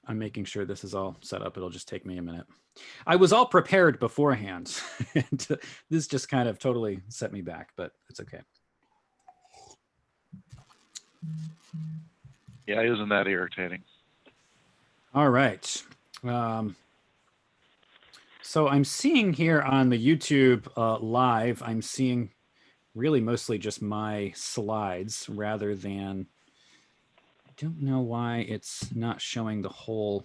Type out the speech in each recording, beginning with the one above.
I'm making sure this is all set up. It'll just take me a minute. I was all prepared beforehand. And this just kind of totally set me back, but it's okay. Yeah, isn't that irritating? All right. So I'm seeing here on the YouTube live, I'm seeing really mostly just my slides rather than, I don't know why it's not showing the whole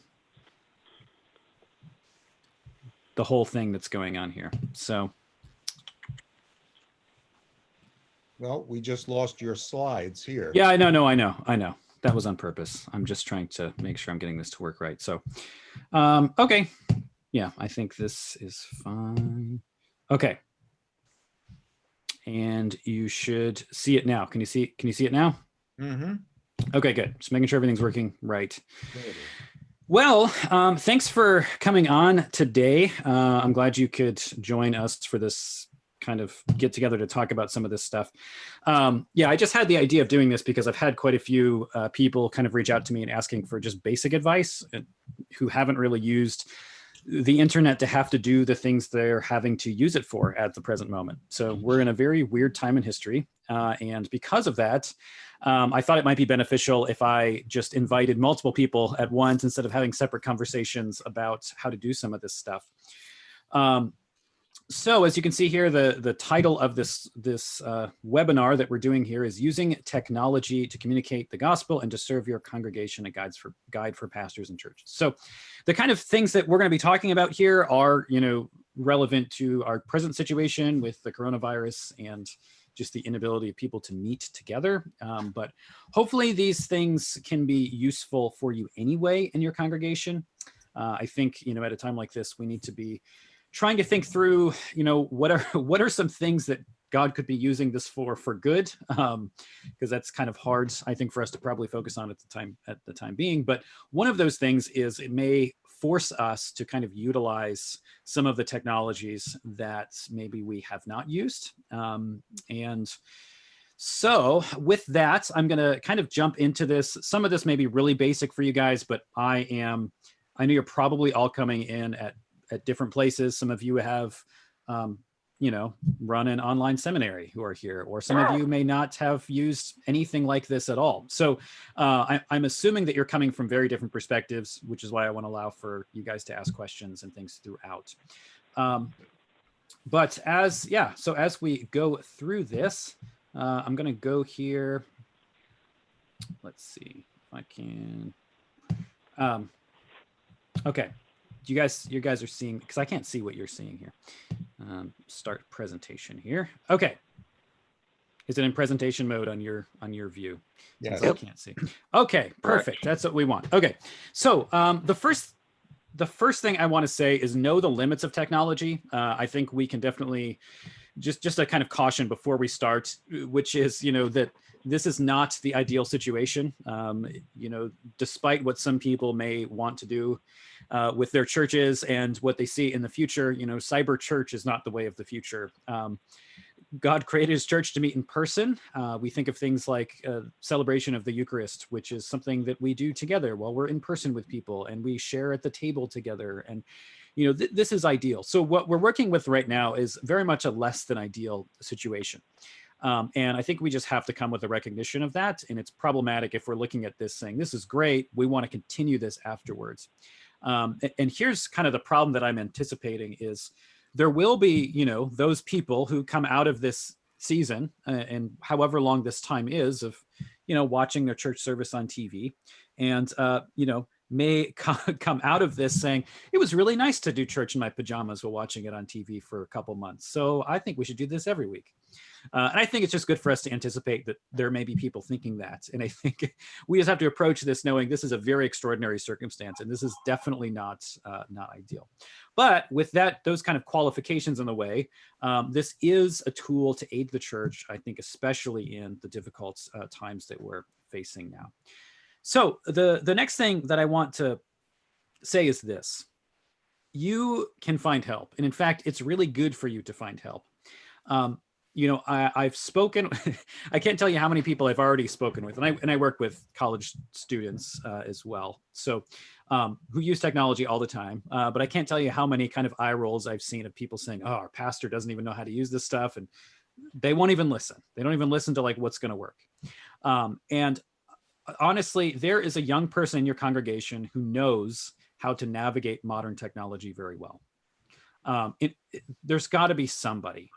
thing that's going on here. So. Well, we just lost your slides here. Yeah, I know. That was on purpose. I'm just trying to make sure I'm getting this to work right. So, okay. Yeah, I think this is fine. Okay. And you should see it now. Can you see it now? Mm-hmm. Okay, good. Just making sure everything's working right. Well, thanks for coming on today. I'm glad you could join us for this kind of get together to talk about some of this stuff. Yeah, I just had the idea of doing this because I've had quite a few people kind of reach out to me and asking for just basic advice who haven't really used the internet to have to do the things they're having to use it for at the present moment. So we're in a very weird time in history. And because of that, I thought it might be beneficial if I just invited multiple people at once instead of having separate conversations about how to do some of this stuff. So as you can see here, the title of this webinar that we're doing here is Using Technology to Communicate the Gospel and to Serve Your Congregation, a guide for pastors and churches. So the kind of things that we're going to be talking about here are, relevant to our present situation with the coronavirus and just the inability of people to meet together. But hopefully these things can be useful for you anyway in your congregation. I think, at a time like this, we need to be trying to think through, what are some things that God could be using this for good, because that's kind of hard, I think, for us to probably focus on at the time being. But one of those things is it may force us to kind of utilize some of the technologies that maybe we have not used. And so with that, I'm going to kind of jump into this. Some of this may be really basic for you guys, but I know you're probably all coming in at different places. Some of you have, run an online seminary who are here, or some of you may not have used anything like this at all. So I'm assuming that you're coming from very different perspectives, which is why I want to allow for you guys to ask questions and things throughout. But as we go through this, I'm going to go here. Let's see if I can. Okay. You guys are seeing, because I can't see what you're seeing here. Start presentation here. Okay. Is it in presentation mode on your view? Yes. I can't see. Okay, perfect. Right. That's what we want. Okay. So the first thing I want to say is know the limits of technology. I think we can definitely just a kind of caution before we start, which is, that this is not the ideal situation. Despite what some people may want to do with their churches and what they see in the future, cyber church is not the way of the future. God created his church to meet in person. We think of things like celebration of the Eucharist, which is something that we do together while we're in person with people, and we share at the table together. And, this is ideal. So what we're working with right now is very much a less than ideal situation. And I think we just have to come with a recognition of that. And it's problematic if we're looking at this saying, this is great, we want to continue this afterwards. And here's kind of the problem that I'm anticipating is there will be, those people who come out of this season and however long this time is of, watching their church service on TV and, may come out of this saying, it was really nice to do church in my pajamas while watching it on TV for a couple months. So I think we should do this every week. And I think it's just good for us to anticipate that there may be people thinking that. And I think we just have to approach this knowing this is a very extraordinary circumstance, and this is definitely not ideal. But with those kind of qualifications in the way, this is a tool to aid the church, I think, especially in the difficult times that we're facing now. So the next thing that I want to say is this. You can find help. And in fact, it's really good for you to find help. I've spoken, I can't tell you how many people I've already spoken with, and I work with college students as well. So who use technology all the time, but I can't tell you how many kind of eye rolls I've seen of people saying, oh, our pastor doesn't even know how to use this stuff. And they won't even listen. They don't even listen to like what's going to work. And honestly, there is a young person in your congregation who knows how to navigate modern technology very well. There's got to be somebody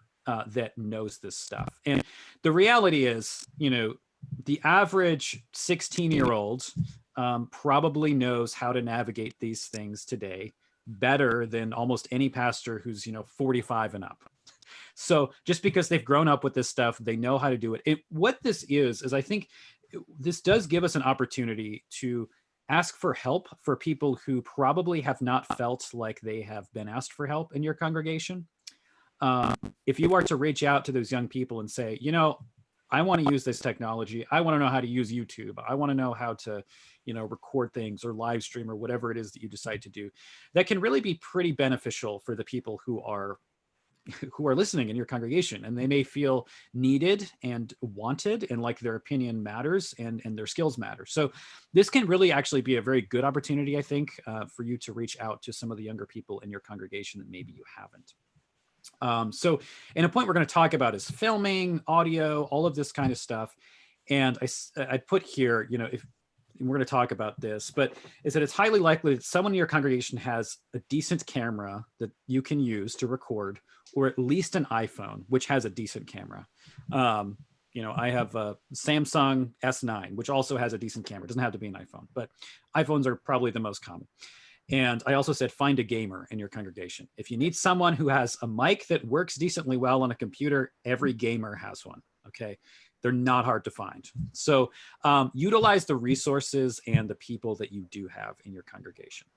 that knows this stuff. And the reality is, the average 16-year-old probably knows how to navigate these things today better than almost any pastor who's, 45 and up. So just because they've grown up with this stuff, they know how to do it. What this is I think this does give us an opportunity to ask for help for people who probably have not felt like they have been asked for help in your congregation. If you are to reach out to those young people and say, I want to use this technology. I want to know how to use YouTube. I want to know how to, record things or live stream or whatever it is that you decide to do. That can really be pretty beneficial for the people who are listening in your congregation, and they may feel needed and wanted and like their opinion matters and their skills matter. So this can really actually be a very good opportunity, I think, for you to reach out to some of the younger people in your congregation that maybe you haven't. So, and a point we're going to talk about is filming, audio, all of this kind of stuff. And I put here, if we're going to talk about this, but is that it's highly likely that someone in your congregation has a decent camera that you can use to record, or at least an iPhone, which has a decent camera. I have a Samsung S9, which also has a decent camera. It doesn't have to be an iPhone, but iPhones are probably the most common. And I also said, find a gamer in your congregation. If you need someone who has a mic that works decently well on a computer, every gamer has one, okay? They're not hard to find. So utilize the resources and the people that you do have in your congregation.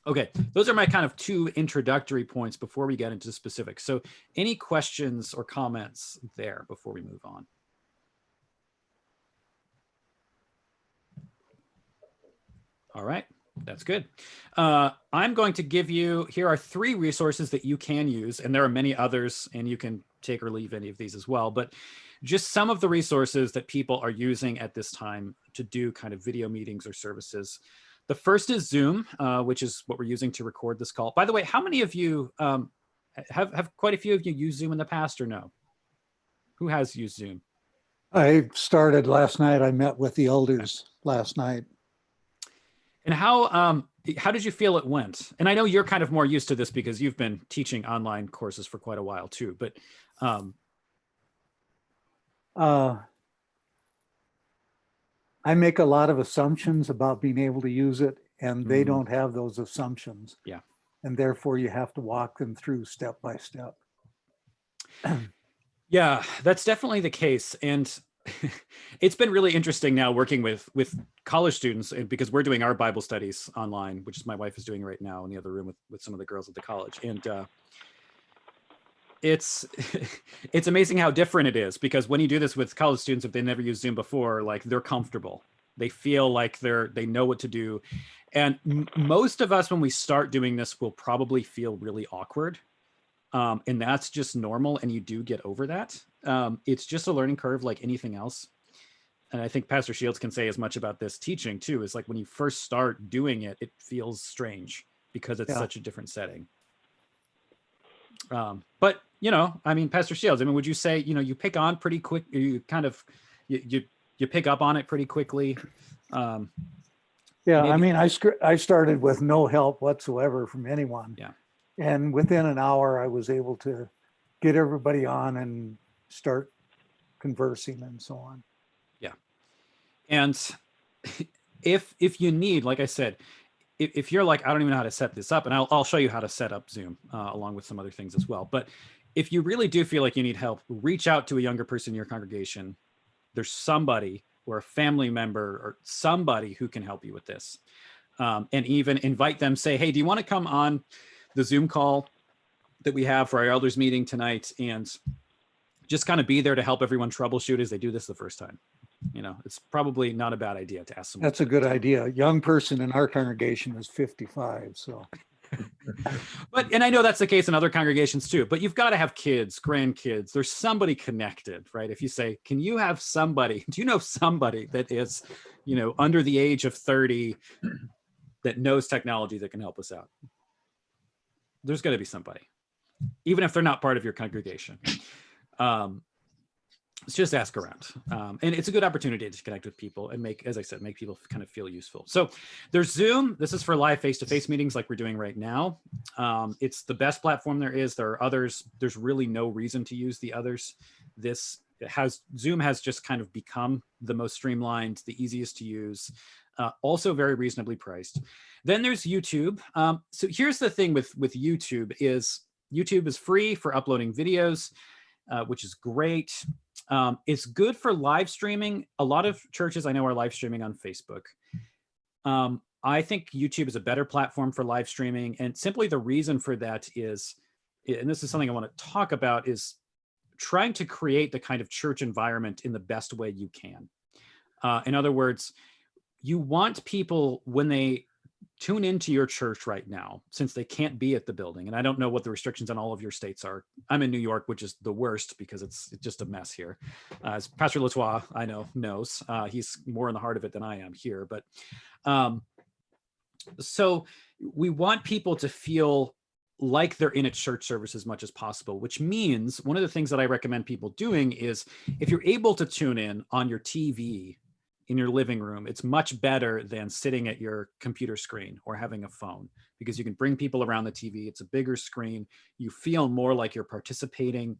Okay, those are my kind of two introductory points before we get into specifics. So any questions or comments there before we move on? All right. That's good. I'm going to give you, here are 3 resources that you can use, and there are many others, and you can take or leave any of these as well, but just some of the resources that people are using at this time to do kind of video meetings or services. The first is Zoom, which is what we're using to record this call. By the way, how many of you have quite a few of you used Zoom in the past or no? Who has used Zoom? I started last night. I met with the elders last night. And how did you feel it went? And I know you're kind of more used to this because you've been teaching online courses for quite a while too, but I make a lot of assumptions about being able to use it, and they don't have those assumptions. Yeah. And therefore you have to walk them through step by step. Yeah, that's definitely the case. And it's been really interesting now working with college students, because we're doing our Bible studies online, which is my wife is doing right now in the other room with some of the girls at the college. And it's amazing how different it is, because when you do this with college students, if they never used Zoom before, like they're comfortable. They feel like they know what to do. And most of us, when we start doing this, will probably feel really awkward. And that's just normal. And you do get over that. It's just a learning curve like anything else. And I think Pastor Shields can say as much about this teaching too, is like when you first start doing it, it feels strange because it's such a different setting. But, I mean, Pastor Shields, would you say, you pick on pretty quick, you kind of, you pick up on it pretty quickly? Yeah, maybe. I mean, I started with no help whatsoever from anyone. Yeah. And within an hour, I was able to get everybody on and start conversing and so on. Yeah. And if you need, like I said, if you're like, I don't even know how to set this up, and I'll show you how to set up Zoom along with some other things as well. But if you really do feel like you need help, reach out to a younger person in your congregation. There's somebody or a family member or somebody who can help you with this. And even invite them, say, hey, do you want to come on the Zoom call that we have for our elders meeting tonight, and just kind of be there to help everyone troubleshoot as they do this the first time. It's probably not a bad idea to ask someone. That's a good idea. A young person in our congregation is 55, so. And I know that's the case in other congregations too, but you've got to have kids, grandkids. There's somebody connected, right? If you say, can you have somebody, do you know somebody that is, under the age of 30 that knows technology that can help us out? There's going to be somebody, even if they're not part of your congregation. Let's just ask around. And it's a good opportunity to connect with people and make people kind of feel useful. So there's Zoom. This is for live face-to-face meetings like we're doing right now. It's the best platform there is. There are others. There's really no reason to use the others. Zoom has just kind of become the most streamlined, the easiest to use, also very reasonably priced. Then there's YouTube. So here's the thing with YouTube is free for uploading videos, which is great. It's good for live streaming. A lot of churches I know are live streaming on Facebook. I think YouTube is a better platform for live streaming. And simply the reason for that is, and this is something I want to talk about, is trying to create the kind of church environment in the best way you can. In other words, you want people, when they tune into your church right now, since they can't be at the building, and I don't know what the restrictions on all of your states are. I'm in New York, which is the worst because it's just a mess here. As Pastor Latois, I know, knows. He's more in the heart of it than I am here. But so we want people to feel like they're in a church service as much as possible, which means one of the things that I recommend people doing is, if you're able to tune in on your TV in your living room, it's much better than sitting at your computer screen or having a phone, because you can bring people around the TV. It's a bigger screen. You feel more like you're participating.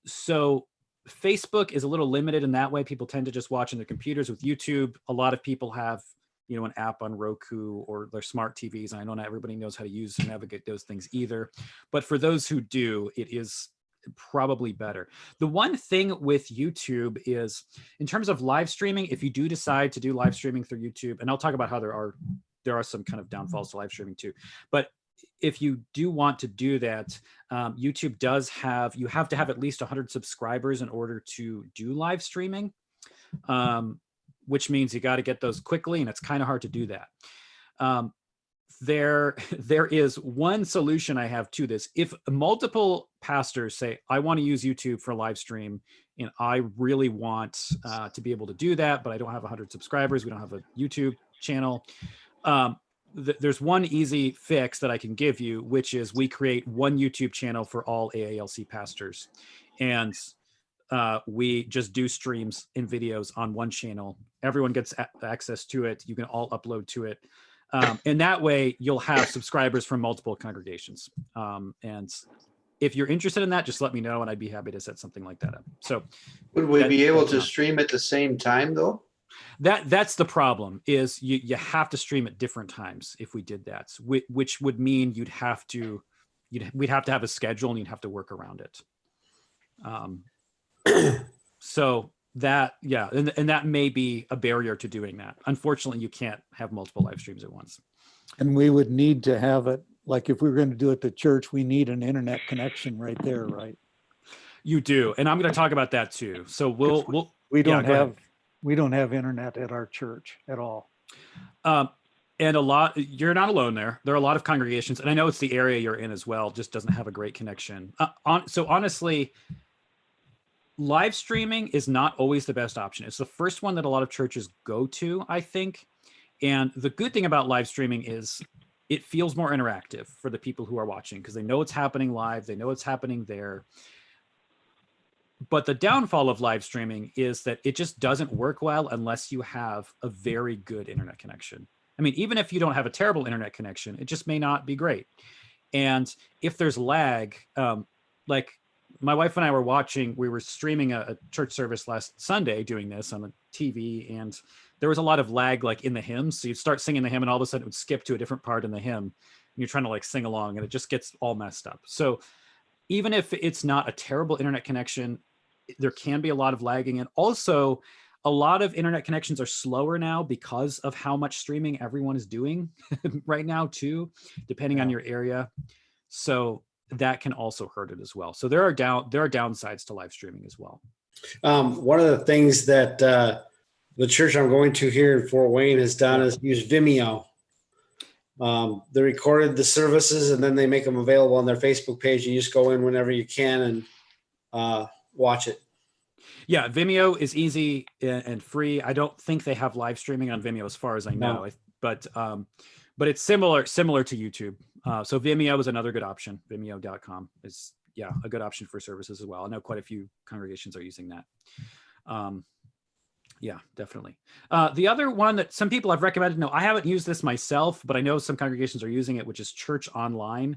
So Facebook is a little limited in that way. People tend to just watch on their computers. With YouTube, a lot of people have, an app on Roku or their smart TVs. And I know not everybody knows how to use and navigate those things either. But for those who do, it is probably better. The one thing with YouTube is, in terms of live streaming, if you do decide to do live streaming through YouTube, and I'll talk about how there are some kind of downfalls to live streaming too, but if you do want to do that, YouTube does you have to have at least 100 subscribers in order to do live streaming, which means you got to get those quickly, and it's kind of hard to do that. There is one solution I have to this. If multiple pastors say, I want to use YouTube for live stream, and I really want to be able to do that, but I don't have 100 subscribers, we don't have a YouTube channel, there's one easy fix that I can give you, which is we create one YouTube channel for all AALC pastors. And we just do streams and videos on one channel. Everyone gets access to it. You can all upload to it. And that way you'll have subscribers from multiple congregations. And if you're interested in that, just let me know and I'd be happy to set something like that up. So would we be able to stream at the same time though? That's the problem, is you have to stream at different times if we did that, which would mean we'd have to have a schedule and you'd have to work around it. So that, yeah, and that may be a barrier to doing that. Unfortunately, you can't have multiple live streams at once. And we would need to have it, like if we were going to do it at church, we need an internet connection right there, right? You do, and I'm going to talk about that too. So we don't have internet at our church at all. And you're not alone there. There are a lot of congregations, and I know it's the area you're in as well, just doesn't have a great connection. So honestly, live streaming is not always the best option. It's the first one that a lot of churches go to, I think. And the good thing about live streaming is it feels more interactive for the people who are watching, because they know it's happening live. They know it's happening there. But the downfall of live streaming is that it just doesn't work well unless you have a very good internet connection. I mean, even if you don't have a terrible internet connection, it just may not be great. And if there's lag, like my wife and I we were streaming a church service last Sunday doing this on the TV, and there was a lot of lag like in the hymns. So you'd start singing the hymn and all of a sudden it would skip to a different part in the hymn and you're trying to like sing along and it just gets all messed up. So even if it's not a terrible internet connection, there can be a lot of lagging. And also a lot of internet connections are slower now because of how much streaming everyone is doing right now too, depending on your area. So that can also hurt it as well. So there are downsides to live streaming as well. One of the things that the church I'm going to here in Fort Wayne has done is use Vimeo. They recorded the services and then they make them available on their Facebook page. You just go in whenever you can and watch it. Yeah, Vimeo is easy and free. I don't think they have live streaming on Vimeo as far as I know, but it's similar to YouTube. So Vimeo is another good option. Vimeo.com is a good option for services as well. I know quite a few congregations are using that. Yeah, definitely. The other one that some people have recommended, no, I haven't used this myself, but I know some congregations are using it, which is Church Online,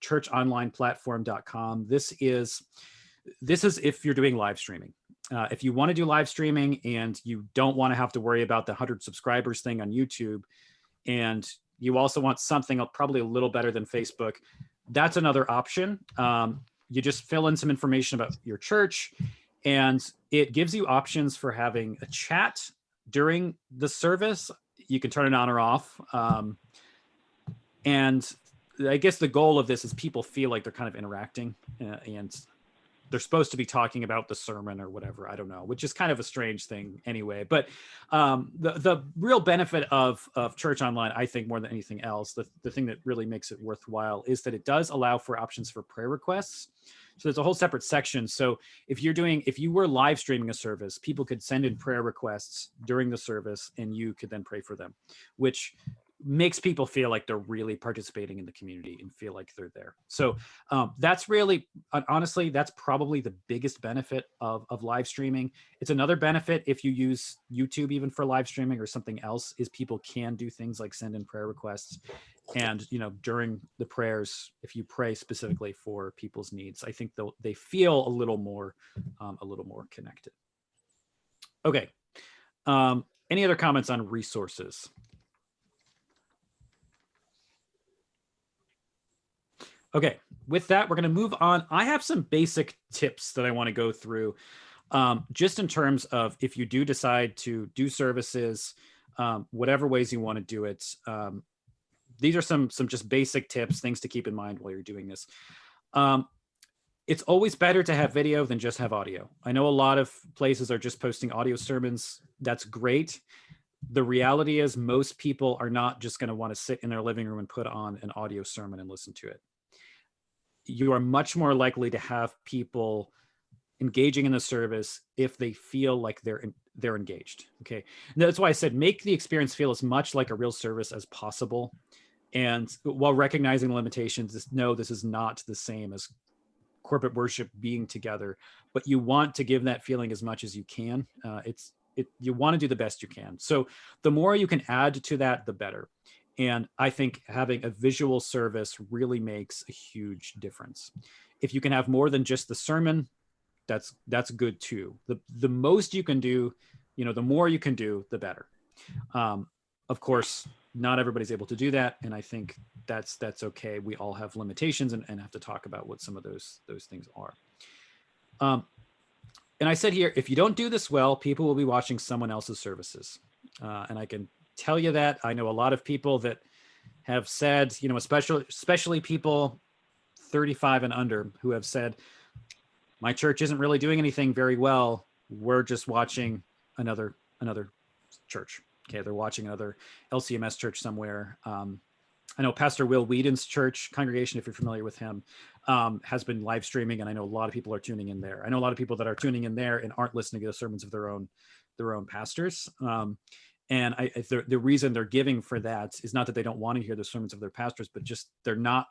churchonlineplatform.com. This is if you're doing live streaming. If you want to do live streaming and you don't want to have to worry about the 100 subscribers thing on YouTube, and you also want something probably a little better than Facebook, that's another option. You just fill in some information about your church, and it gives you options for having a chat during the service. You can turn it on or off. And I guess the goal of this is people feel like they're kind of interacting and they're supposed to be talking about the sermon or whatever. I don't know, which is kind of a strange thing anyway. But the real benefit of Church Online, I think more than anything else, the thing that really makes it worthwhile is that it does allow for options for prayer requests. So there's a whole separate section. So if you were live streaming a service, people could send in prayer requests during the service and you could then pray for them, which makes people feel like they're really participating in the community and feel like they're there. So that's really, honestly, that's probably the biggest benefit of live streaming. It's another benefit if you use YouTube even for live streaming or something else, is people can do things like send in prayer requests. And, during the prayers, if you pray specifically for people's needs, I think they feel a little more connected. Okay. Any other comments on resources? Okay, with that, we're going to move on. I have some basic tips that I want to go through, just in terms of if you do decide to do services, whatever ways you want to do it. These are some just basic tips, things to keep in mind while you're doing this. It's always better to have video than just have audio. I know a lot of places are just posting audio sermons. That's great. The reality is most people are not just going to want to sit in their living room and put on an audio sermon and listen to it. You are much more likely to have people engaging in the service if they feel like they're engaged. Okay. And that's why I said, make the experience feel as much like a real service as possible. And while recognizing the limitations, this is not the same as corporate worship being together, but you want to give that feeling as much as you can. You want to do the best you can. So the more you can add to that, the better. And I think having a visual service really makes a huge difference. If you can have more than just the sermon, that's good too. The most you can do, the more you can do, the better. Of course, not everybody's able to do that, and I think that's okay. We all have limitations and have to talk about what some of those things are. And I said here, if you don't do this well, people will be watching someone else's services, and I can tell you that. I know a lot of people that have said, especially people 35 and under who have said, my church isn't really doing anything very well. We're just watching another church. Okay, they're watching another LCMS church somewhere. I know Pastor Will Whedon's church congregation, if you're familiar with him, has been live streaming, and I know a lot of people are tuning in there. I know a lot of people that are tuning in there and aren't listening to the sermons of their own pastors. And the reason they're giving for that is not that they don't want to hear the sermons of their pastors, but just they're not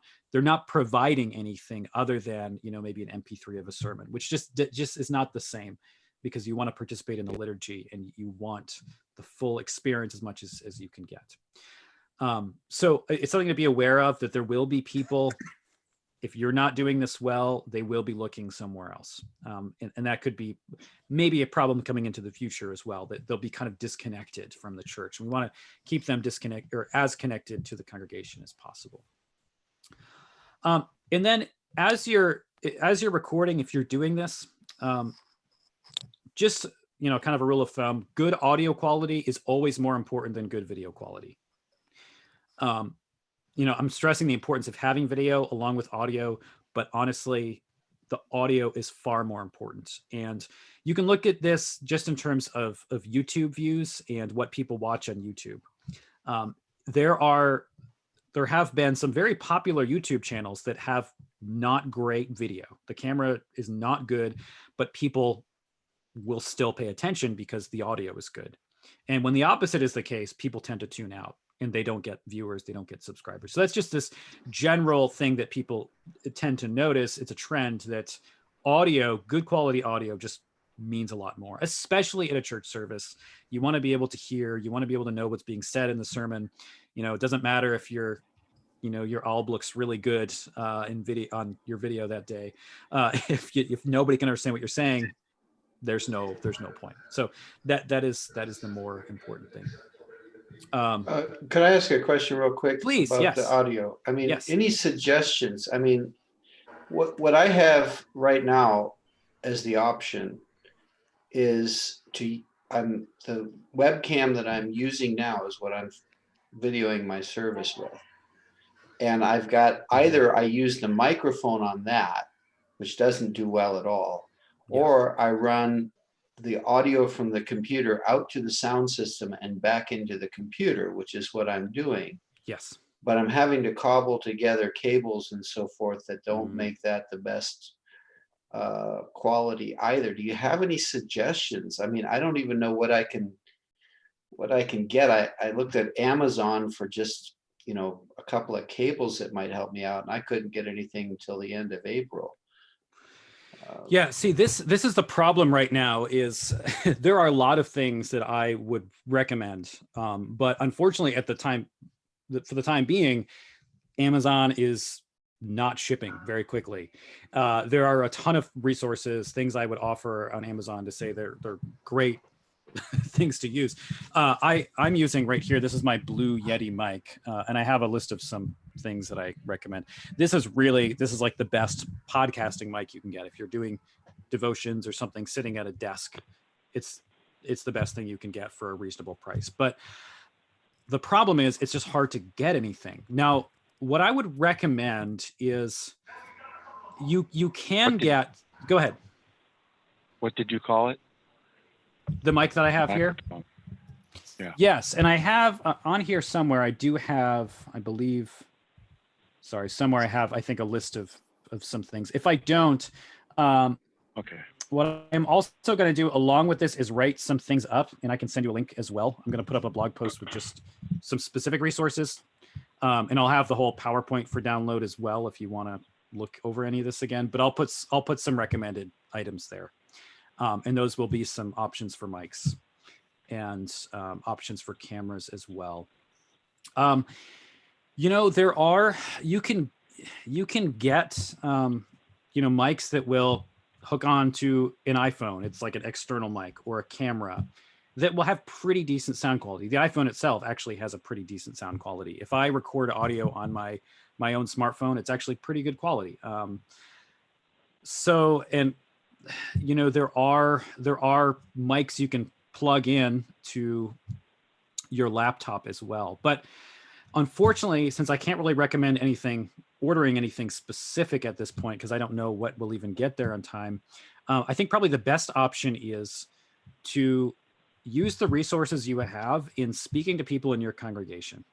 providing anything other than maybe an MP3 of a sermon, which just is not the same, because you want to participate in the liturgy and you want the full experience as much as you can get. So it's something to be aware of, that there will be people, if you're not doing this well, they will be looking somewhere else. And that could be maybe a problem coming into the future as well, that they'll be kind of disconnected from the church. We want to keep them disconnected or as connected to the congregation as possible. And then as you're recording, if you're doing this, just, kind of a rule of thumb, good audio quality is always more important than good video quality. I'm stressing the importance of having video along with audio, but honestly, the audio is far more important. And you can look at this just in terms of YouTube views and what people watch on YouTube. The there have been some very popular YouTube channels that have not great video. The camera is not good, but people will still pay attention because the audio is good. And when the opposite is the case, people tend to tune out and they don't get viewers, they don't get subscribers. So that's just this general thing that people tend to notice. It's a trend that audio, good quality audio, just means a lot more, especially at a church service. You want to be able to hear, you want to be able to know what's being said in the sermon. You know, it doesn't matter if your alb looks really good in video on your video that day. If nobody can understand what you're saying, there's no point. So that is the more important thing. Could I ask a question real quick? Please, about yes. the audio? I mean, Yes. any suggestions? I mean, what I have right now as the option is the webcam that I'm using now is what I'm videoing my service with. And I've got either I use the microphone on that, which doesn't do well at all, Yeah. or I run the audio from the computer out to the sound system and back into the computer, which is what I'm doing. Yes. But I'm having to cobble together cables and so forth that don't Mhm. make that the best quality either. Do you have any suggestions? I mean, I don't even know what I can get. I looked at Amazon for just, a couple of cables that might help me out, and I couldn't get anything until the end of April. Yeah, see, this is the problem right now is there are a lot of things that I would recommend. But unfortunately for the time being, Amazon is not shipping very quickly. There are a ton of resources, things I would offer on Amazon to say they're great things to use. I'm using right here, this is my blue Yeti mic, and I have a list of some things that I recommend. This is like the best podcasting mic you can get. If you're doing devotions or something sitting at a desk, it's the best thing you can get for a reasonable price. But the problem is it's just hard to get anything. Now, what I would recommend is you can get, go ahead. What did you call it? The mic that I have here? Microphone. Yeah. Yes, and I have on here somewhere, I do have, I believe, somewhere I have, I think, a list of some things. If I don't, Okay. what I'm also going to do along with this is write some things up, and I can send you a link as well. I'm going to put up a blog post with just some specific resources, and I'll have the whole PowerPoint for download as well if you want to look over any of this again. But I'll put some recommended items there, and those will be some options for mics and options for cameras as well. There are, you can get mics that will hook on to an iPhone. It's like an external mic or a camera that will have pretty decent sound quality. The iPhone itself actually has a pretty decent sound quality. If I record audio on my own smartphone, it's actually pretty good quality. There are mics you can plug in to your laptop as well. But unfortunately, since I can't really recommend ordering anything specific at this point, because I don't know what will even get there on time, I think probably the best option is to use the resources you have in speaking to people in your congregation.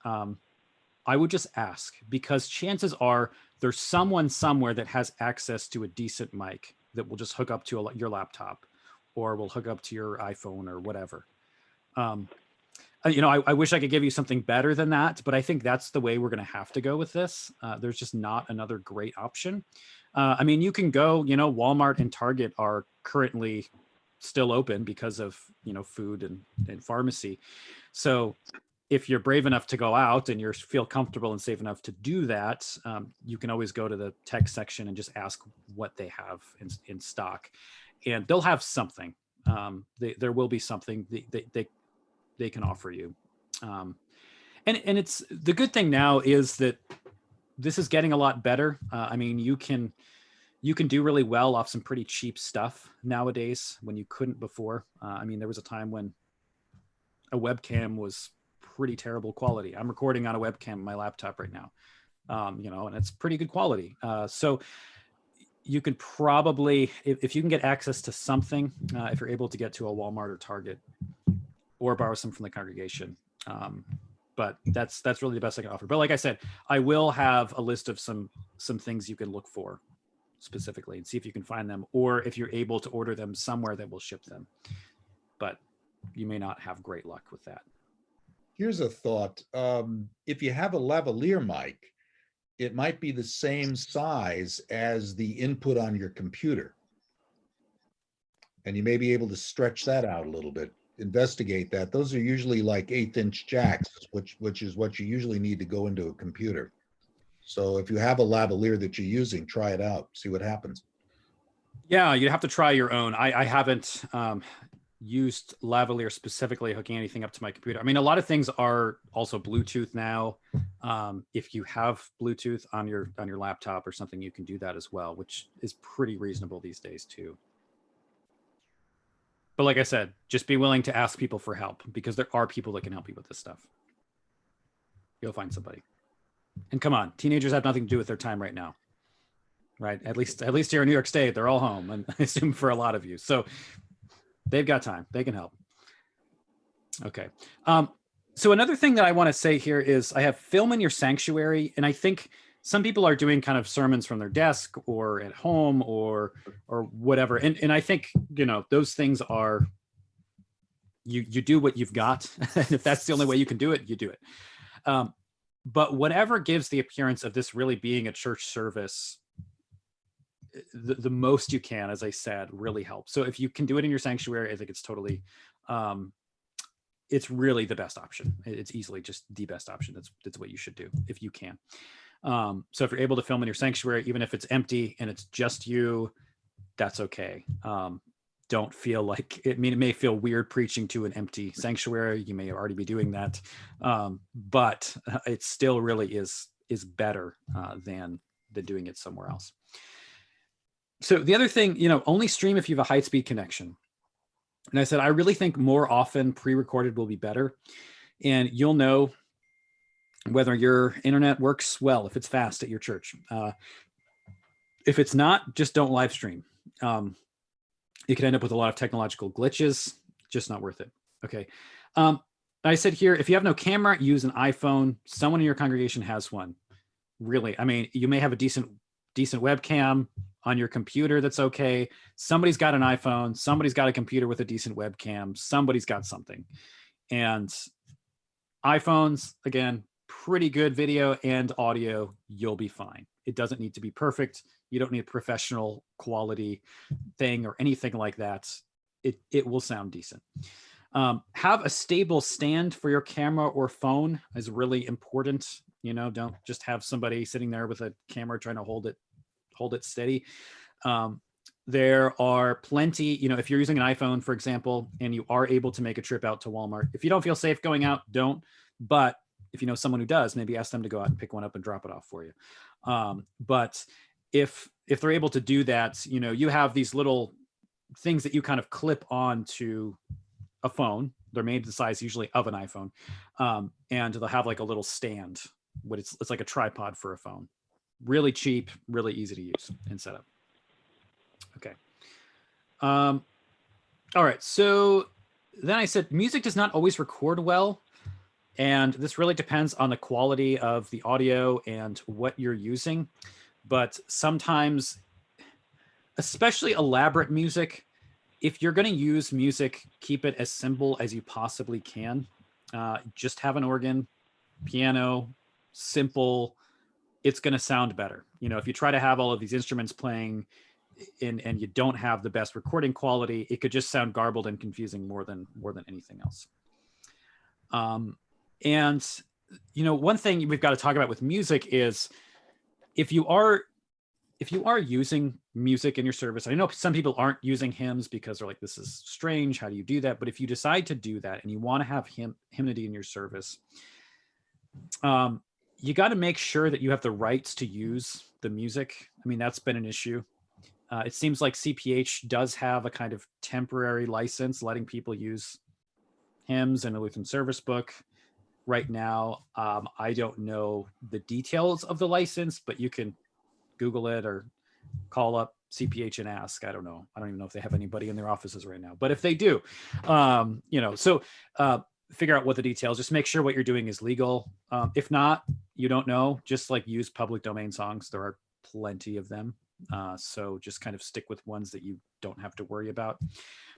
I would just ask, because chances are there's someone somewhere that has access to a decent mic that will just hook up to your laptop or will hook up to your iPhone or whatever. I wish I could give you something better than that, but I think that's the way we're going to have to go with this. There's just not another great option. You can go, Walmart and Target are currently still open because of, food and pharmacy. So if you're brave enough to go out and you feel comfortable and safe enough to do that, you can always go to the tech section and just ask what they have in stock, and they'll have something. There will be something they can offer you. And it's the good thing now is that this is getting a lot better. You can do really well off some pretty cheap stuff nowadays when you couldn't before. There was a time when a webcam was pretty terrible quality. I'm recording on a webcam on my laptop right now, and it's pretty good quality. So you could probably, if you can get access to something, if you're able to get to a Walmart or Target or borrow some from the congregation, but that's really the best I can offer. But like I said, I will have a list of some things you can look for specifically and see if you can find them, or if you're able to order them somewhere that will ship them. But you may not have great luck with that. Here's a thought. If you have a lavalier mic, it might be the same size as the input on your computer. And you may be able to stretch that out a little bit. Investigate that. Those are usually like 1/8-inch jacks, which is what you usually need to go into a computer. So if you have a lavalier that you're using, try it out, see what happens. Yeah, you'd have to try your own. I haven't used lavalier specifically hooking anything up to my computer. I mean, a lot of things are also Bluetooth now. If you have Bluetooth on your laptop or something, you can do that as well, which is pretty reasonable these days too. But like I said, just be willing to ask people for help, because there are people that can help you with this stuff. You'll find somebody. And come on, teenagers have nothing to do with their time right now, right? At least here in New York State, they're all home, and I assume for a lot of you. So they've got time. They can help. Okay. So another thing that I want to say here is I have film in your sanctuary, and I think some people are doing kind of sermons from their desk or at home or whatever. And I think, those things are, you do what you've got. And if that's the only way you can do it, you do it. But whatever gives the appearance of this really being a church service, the most you can, as I said, really helps. So if you can do it in your sanctuary, I think it's totally, it's really the best option. It's easily just the best option. That's what you should do if you can. So if you're able to film in your sanctuary, even if it's empty and it's just you, that's okay. Don't feel like it may feel weird preaching to an empty sanctuary. You may already be doing that. But it still really is better than doing it somewhere else. So the other thing, only stream if you have a high-speed connection. And I said, I really think more often pre-recorded will be better. And you'll know whether your internet works well, if it's fast at your church. If it's not, just don't live stream. You could end up with a lot of technological glitches, just not worth it. Okay. I said here, if you have no camera, use an iPhone. Someone in your congregation has one. Really, I mean, you may have a decent webcam on your computer. That's okay. Somebody's got an iPhone. Somebody's got a computer with a decent webcam. Somebody's got something. And iPhones, again, pretty good video and audio. You'll be fine. It doesn't need to be perfect. You don't need a professional quality thing or anything like that. It will sound decent. Have a stable stand for your camera or phone is really important. Don't just have somebody sitting there with a camera trying to hold it steady. There are plenty, if you're using an iPhone, for example, and you are able to make a trip out to Walmart, if you don't feel safe going out, don't. But if you know someone who does, maybe ask them to go out and pick one up and drop it off for you. But if they're able to do that, you have these little things that you kind of clip on to a phone. They're made the size usually of an iPhone. And they'll have like a little stand, but it's like a tripod for a phone. Really cheap, really easy to use and set up. Okay. All right. So then I said, music does not always record well. And this really depends on the quality of the audio and what you're using. But sometimes, especially elaborate music, if you're going to use music, keep it as simple as you possibly can. Just have an organ, piano, simple. It's going to sound better. If you try to have all of these instruments playing and you don't have the best recording quality, it could just sound garbled and confusing more than anything else. And one thing we've got to talk about with music is if you are using music in your service, I know some people aren't using hymns because they're like, this is strange. How do you do that? But if you decide to do that and you want to have hymnody in your service, you got to make sure that you have the rights to use the music. I mean, that's been an issue. It seems like CPH does have a kind of temporary license letting people use hymns in a Lutheran service book right now. I don't know the details of the license, but you can Google it or call up CPH and ask. I don't know. I don't even know if they have anybody in their offices right now, but if they do, figure out what the details, just make sure what you're doing is legal. If not, you don't know, just like use public domain songs. There are plenty of them. So just kind of stick with ones that you don't have to worry about.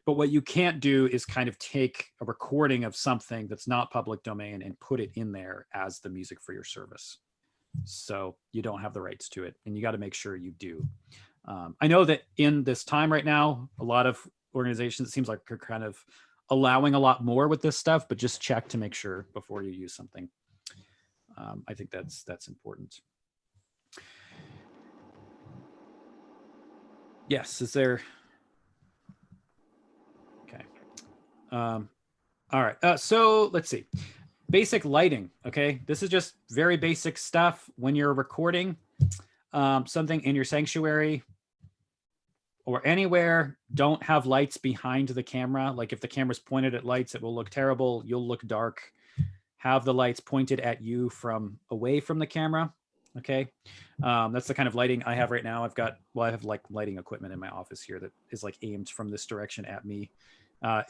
But what you can't do is kind of take a recording of something that's not public domain and put it in there as the music for your service. So you don't have the rights to it, and you got to make sure you do. I know that in this time right now, a lot of organizations, it seems like, are kind of allowing a lot more with this stuff, but just check to make sure before you use something. I think that's important. Yes, is there? Okay. All right. So let's see. Basic lighting. Okay. This is just very basic stuff when you're recording something in your sanctuary or anywhere. Don't have lights behind the camera. Like if the camera's pointed at lights, it will look terrible. You'll look dark. Have the lights pointed at you from away from the camera. Okay. That's the kind of lighting I have right now. I have like lighting equipment in my office here that is like aimed from this direction at me.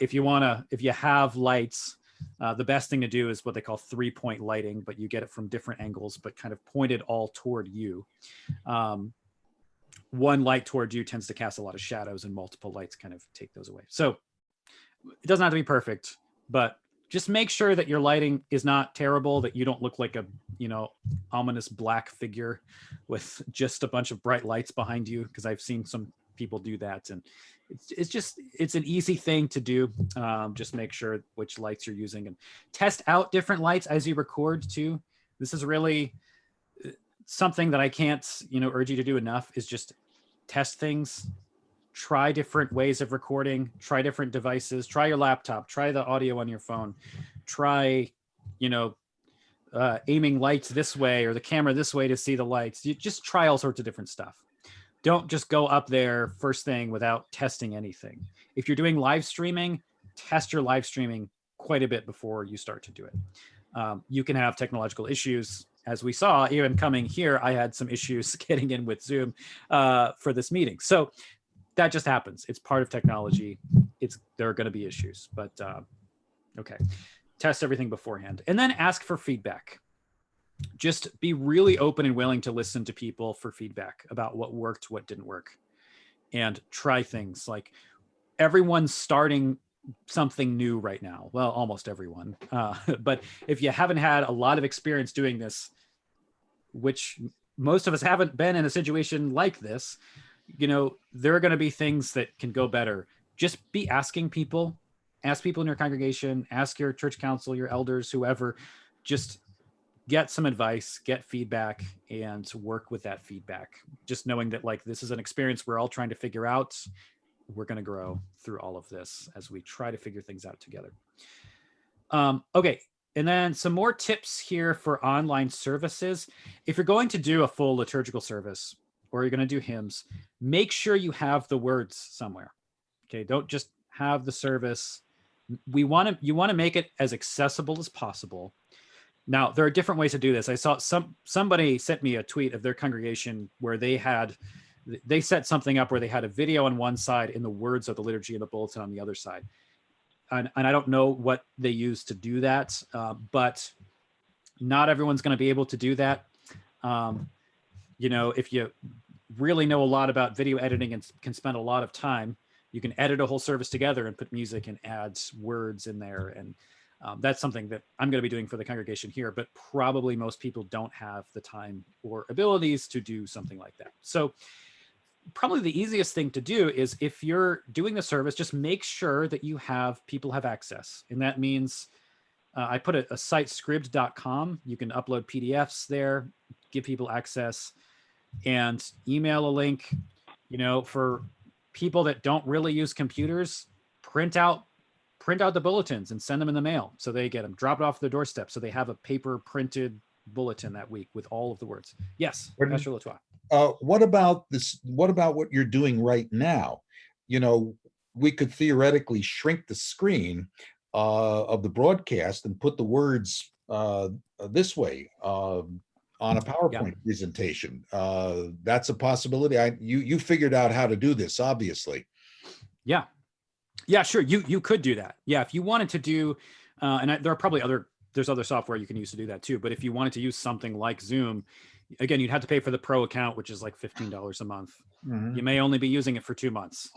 If you have lights, the best thing to do is what they call 3-point lighting, but you get it from different angles, but kind of pointed all toward you. One light toward you tends to cast a lot of shadows, and multiple lights kind of take those away. So it doesn't have to be perfect, but just make sure that your lighting is not terrible, that you don't look like a, ominous black figure with just a bunch of bright lights behind you, because I've seen some people do that, and it's an easy thing to do. Just make sure which lights you're using and test out different lights as you record too. This is really something that I can't, urge you to do enough, is just test things, try different ways of recording, try different devices, try your laptop, try the audio on your phone, try, aiming lights this way or the camera this way to see the lights. You just try all sorts of different stuff. Don't just go up there first thing without testing anything. If you're doing live streaming, test your live streaming quite a bit before you start to do it. You can have technological issues. As we saw, even coming here, I had some issues getting in with Zoom for this meeting. So that just happens. It's part of technology. There are going to be issues, but okay. Test everything beforehand and then ask for feedback. Just be really open and willing to listen to people for feedback about what worked, what didn't work, and try things. Like, everyone's starting something new right now. Well, almost everyone. But if you haven't had a lot of experience doing this, which most of us haven't been in a situation like this, there are going to be things that can go better. Just be asking people. Ask people in your congregation, ask your church council, your elders, whoever. Just get some advice, get feedback, and work with that feedback. Just knowing that, like, this is an experience we're all trying to figure out. We're going to grow through all of this as we try to figure things out together. Okay. And then some more tips here for online services. If you're going to do a full liturgical service or you're going to do hymns, make sure you have the words somewhere. Okay. Don't just have the service. You want to make it as accessible as possible. Now, there are different ways to do this. I saw somebody sent me a tweet of their congregation where they set something up where they had a video on one side and the words of the liturgy and the bulletin on the other side. And I don't know what they use to do that, but not everyone's going to be able to do that. If you really know a lot about video editing and can spend a lot of time, you can edit a whole service together and put music and add words in there. And that's something that I'm going to be doing for the congregation here, but probably most people don't have the time or abilities to do something like that. So probably the easiest thing to do is, if you're doing the service, just make sure that people have access. And that means I put a site, scribd.com. You can upload PDFs there, give people access, and email a link. For people that don't really use computers, print out the bulletins and send them in the mail so they get them. Drop it off their doorstep so they have a paper printed bulletin that week with all of the words. Yes, Pastor Latois. What about this? What about what you're doing right now? We could theoretically shrink the screen of the broadcast and put the words this way on a PowerPoint presentation. That's a possibility. You figured out how to do this, obviously. Yeah, sure. You could do that. Yeah, if you wanted to do there are probably there's other software you can use to do that too. But if you wanted to use something like Zoom, again, you'd have to pay for the pro account, which is like $15 a month. Mhm. You may only be using it for 2 months.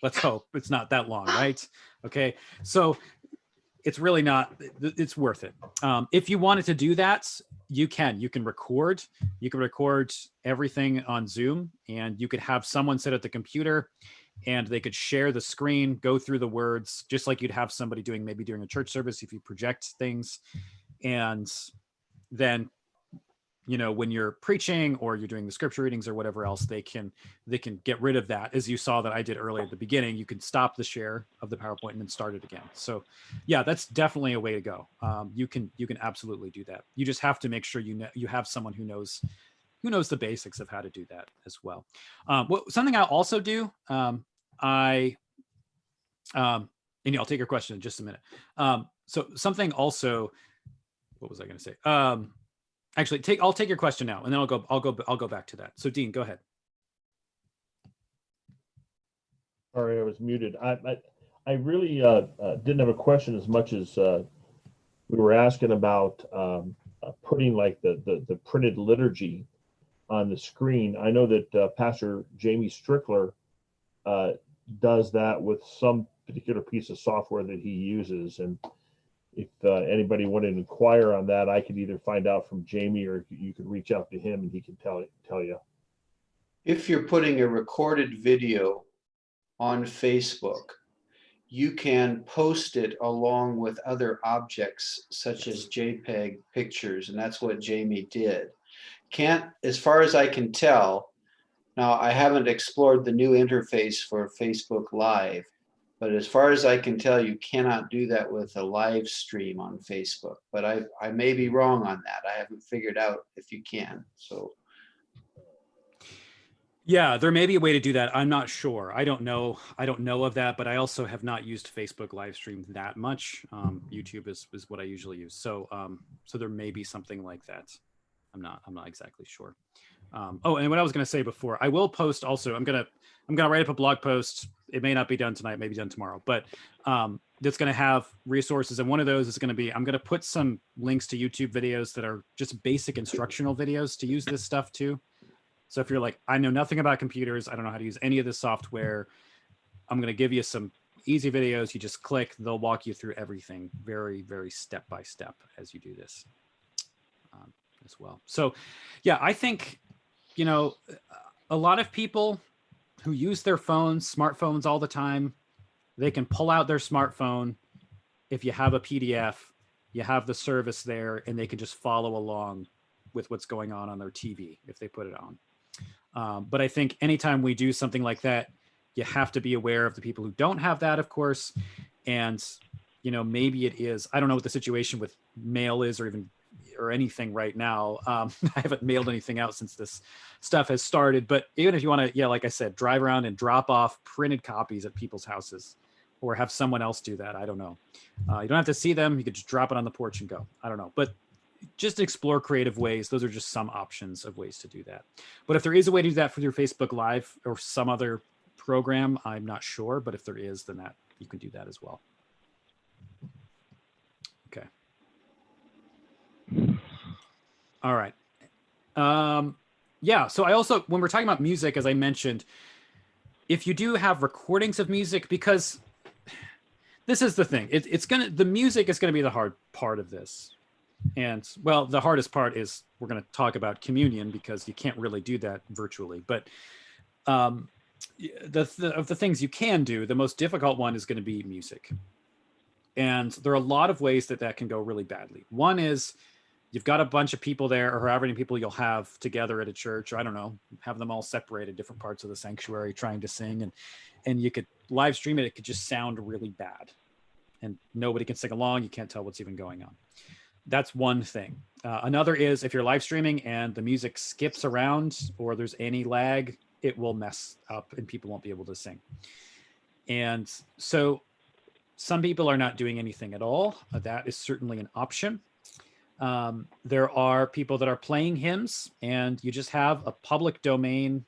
Let's hope it's not that long, right? Okay. So it's really not, it's worth it. If you wanted to do that, you can record everything on Zoom, and you could have someone sit at the computer and they could share the screen, go through the words, just like you'd have somebody maybe during a church service if you project things. And then, when you're preaching or you're doing the scripture readings or whatever else, they can get rid of that. As you saw that I did earlier at the beginning, you can stop the share of the PowerPoint and then start it again. So yeah, that's definitely a way to go. You can absolutely do that. You just have to make sure you have someone who knows the basics of how to do that as well. Something I'll also do, and I'll take your question in just a minute. So something also, what was I going to say? Actually, I'll take your question now, and then I'll go back to that. So Dean, go ahead. Sorry, I was muted. I really didn't have a question as much as we were asking about putting like the printed liturgy on the screen. I know that Pastor Jamie Strickler does that with some particular piece of software that he uses, and if anybody wanted to inquire on that, I could either find out from Jamie or you could reach out to him and he can tell you. If you're putting a recorded video on Facebook, you can post it along with other objects such as JPEG pictures, and that's what Jamie did. As far as I can tell, now I haven't explored the new interface for Facebook Live, but as far as I can tell, you cannot do that with a live stream on Facebook. But I may be wrong on that. I haven't figured out if you can. So yeah, there may be a way to do that. I'm not sure. I don't know of that, but I also have not used Facebook live stream that much. YouTube is what I usually use. So there may be something like that. I'm not exactly sure. And what I was going to say before, I will post also. I'm gonna write up a blog post. It may not be done tonight, maybe done tomorrow, but that's going to have resources. And one of those is going to be, I'm going to put some links to YouTube videos that are just basic instructional videos to use this stuff too. So if you're like, I know nothing about computers, I don't know how to use any of this software, I'm going to give you some easy videos. You just click, they'll walk you through everything very, very step by step as you do this as well. So yeah, I think, a lot of people who use their smartphones all the time, they can pull out their smartphone. If you have a PDF, you have the service there, and they can just follow along with what's going on their TV if they put it on. But I think anytime we do something like that, you have to be aware of the people who don't have that, of course. And, maybe it is, I don't know what the situation with mail is or anything right now. I haven't mailed anything out since this stuff has started, but even if you want to, like I said, drive around and drop off printed copies at people's houses or have someone else do that. I don't know. You don't have to see them. You could just drop it on the porch and go. I don't know, but just explore creative ways. Those are just some options of ways to do that. But if there is a way to do that for your Facebook Live or some other program, I'm not sure, but if there is, then you can do that as well. Okay. All right. Yeah. So I also, when we're talking about music, as I mentioned, if you do have recordings of music, because this is the thing, the music is going to be the hard part of this. And well, the hardest part is we're going to talk about communion because you can't really do that virtually. But of the things you can do, the most difficult one is going to be music. And there are a lot of ways that can go really badly. One is you've got a bunch of people there, or however many people you'll have together at a church, or I don't know, have them all separated different parts of the sanctuary trying to sing, and you could live stream it. It could just sound really bad and nobody can sing along. You can't tell what's even going on. That's one thing. Another is if you're live streaming and the music skips around or there's any lag, it will mess up and people won't be able to sing. And so some people are not doing anything at all. That is certainly an option. There are people that are playing hymns and you just have a public domain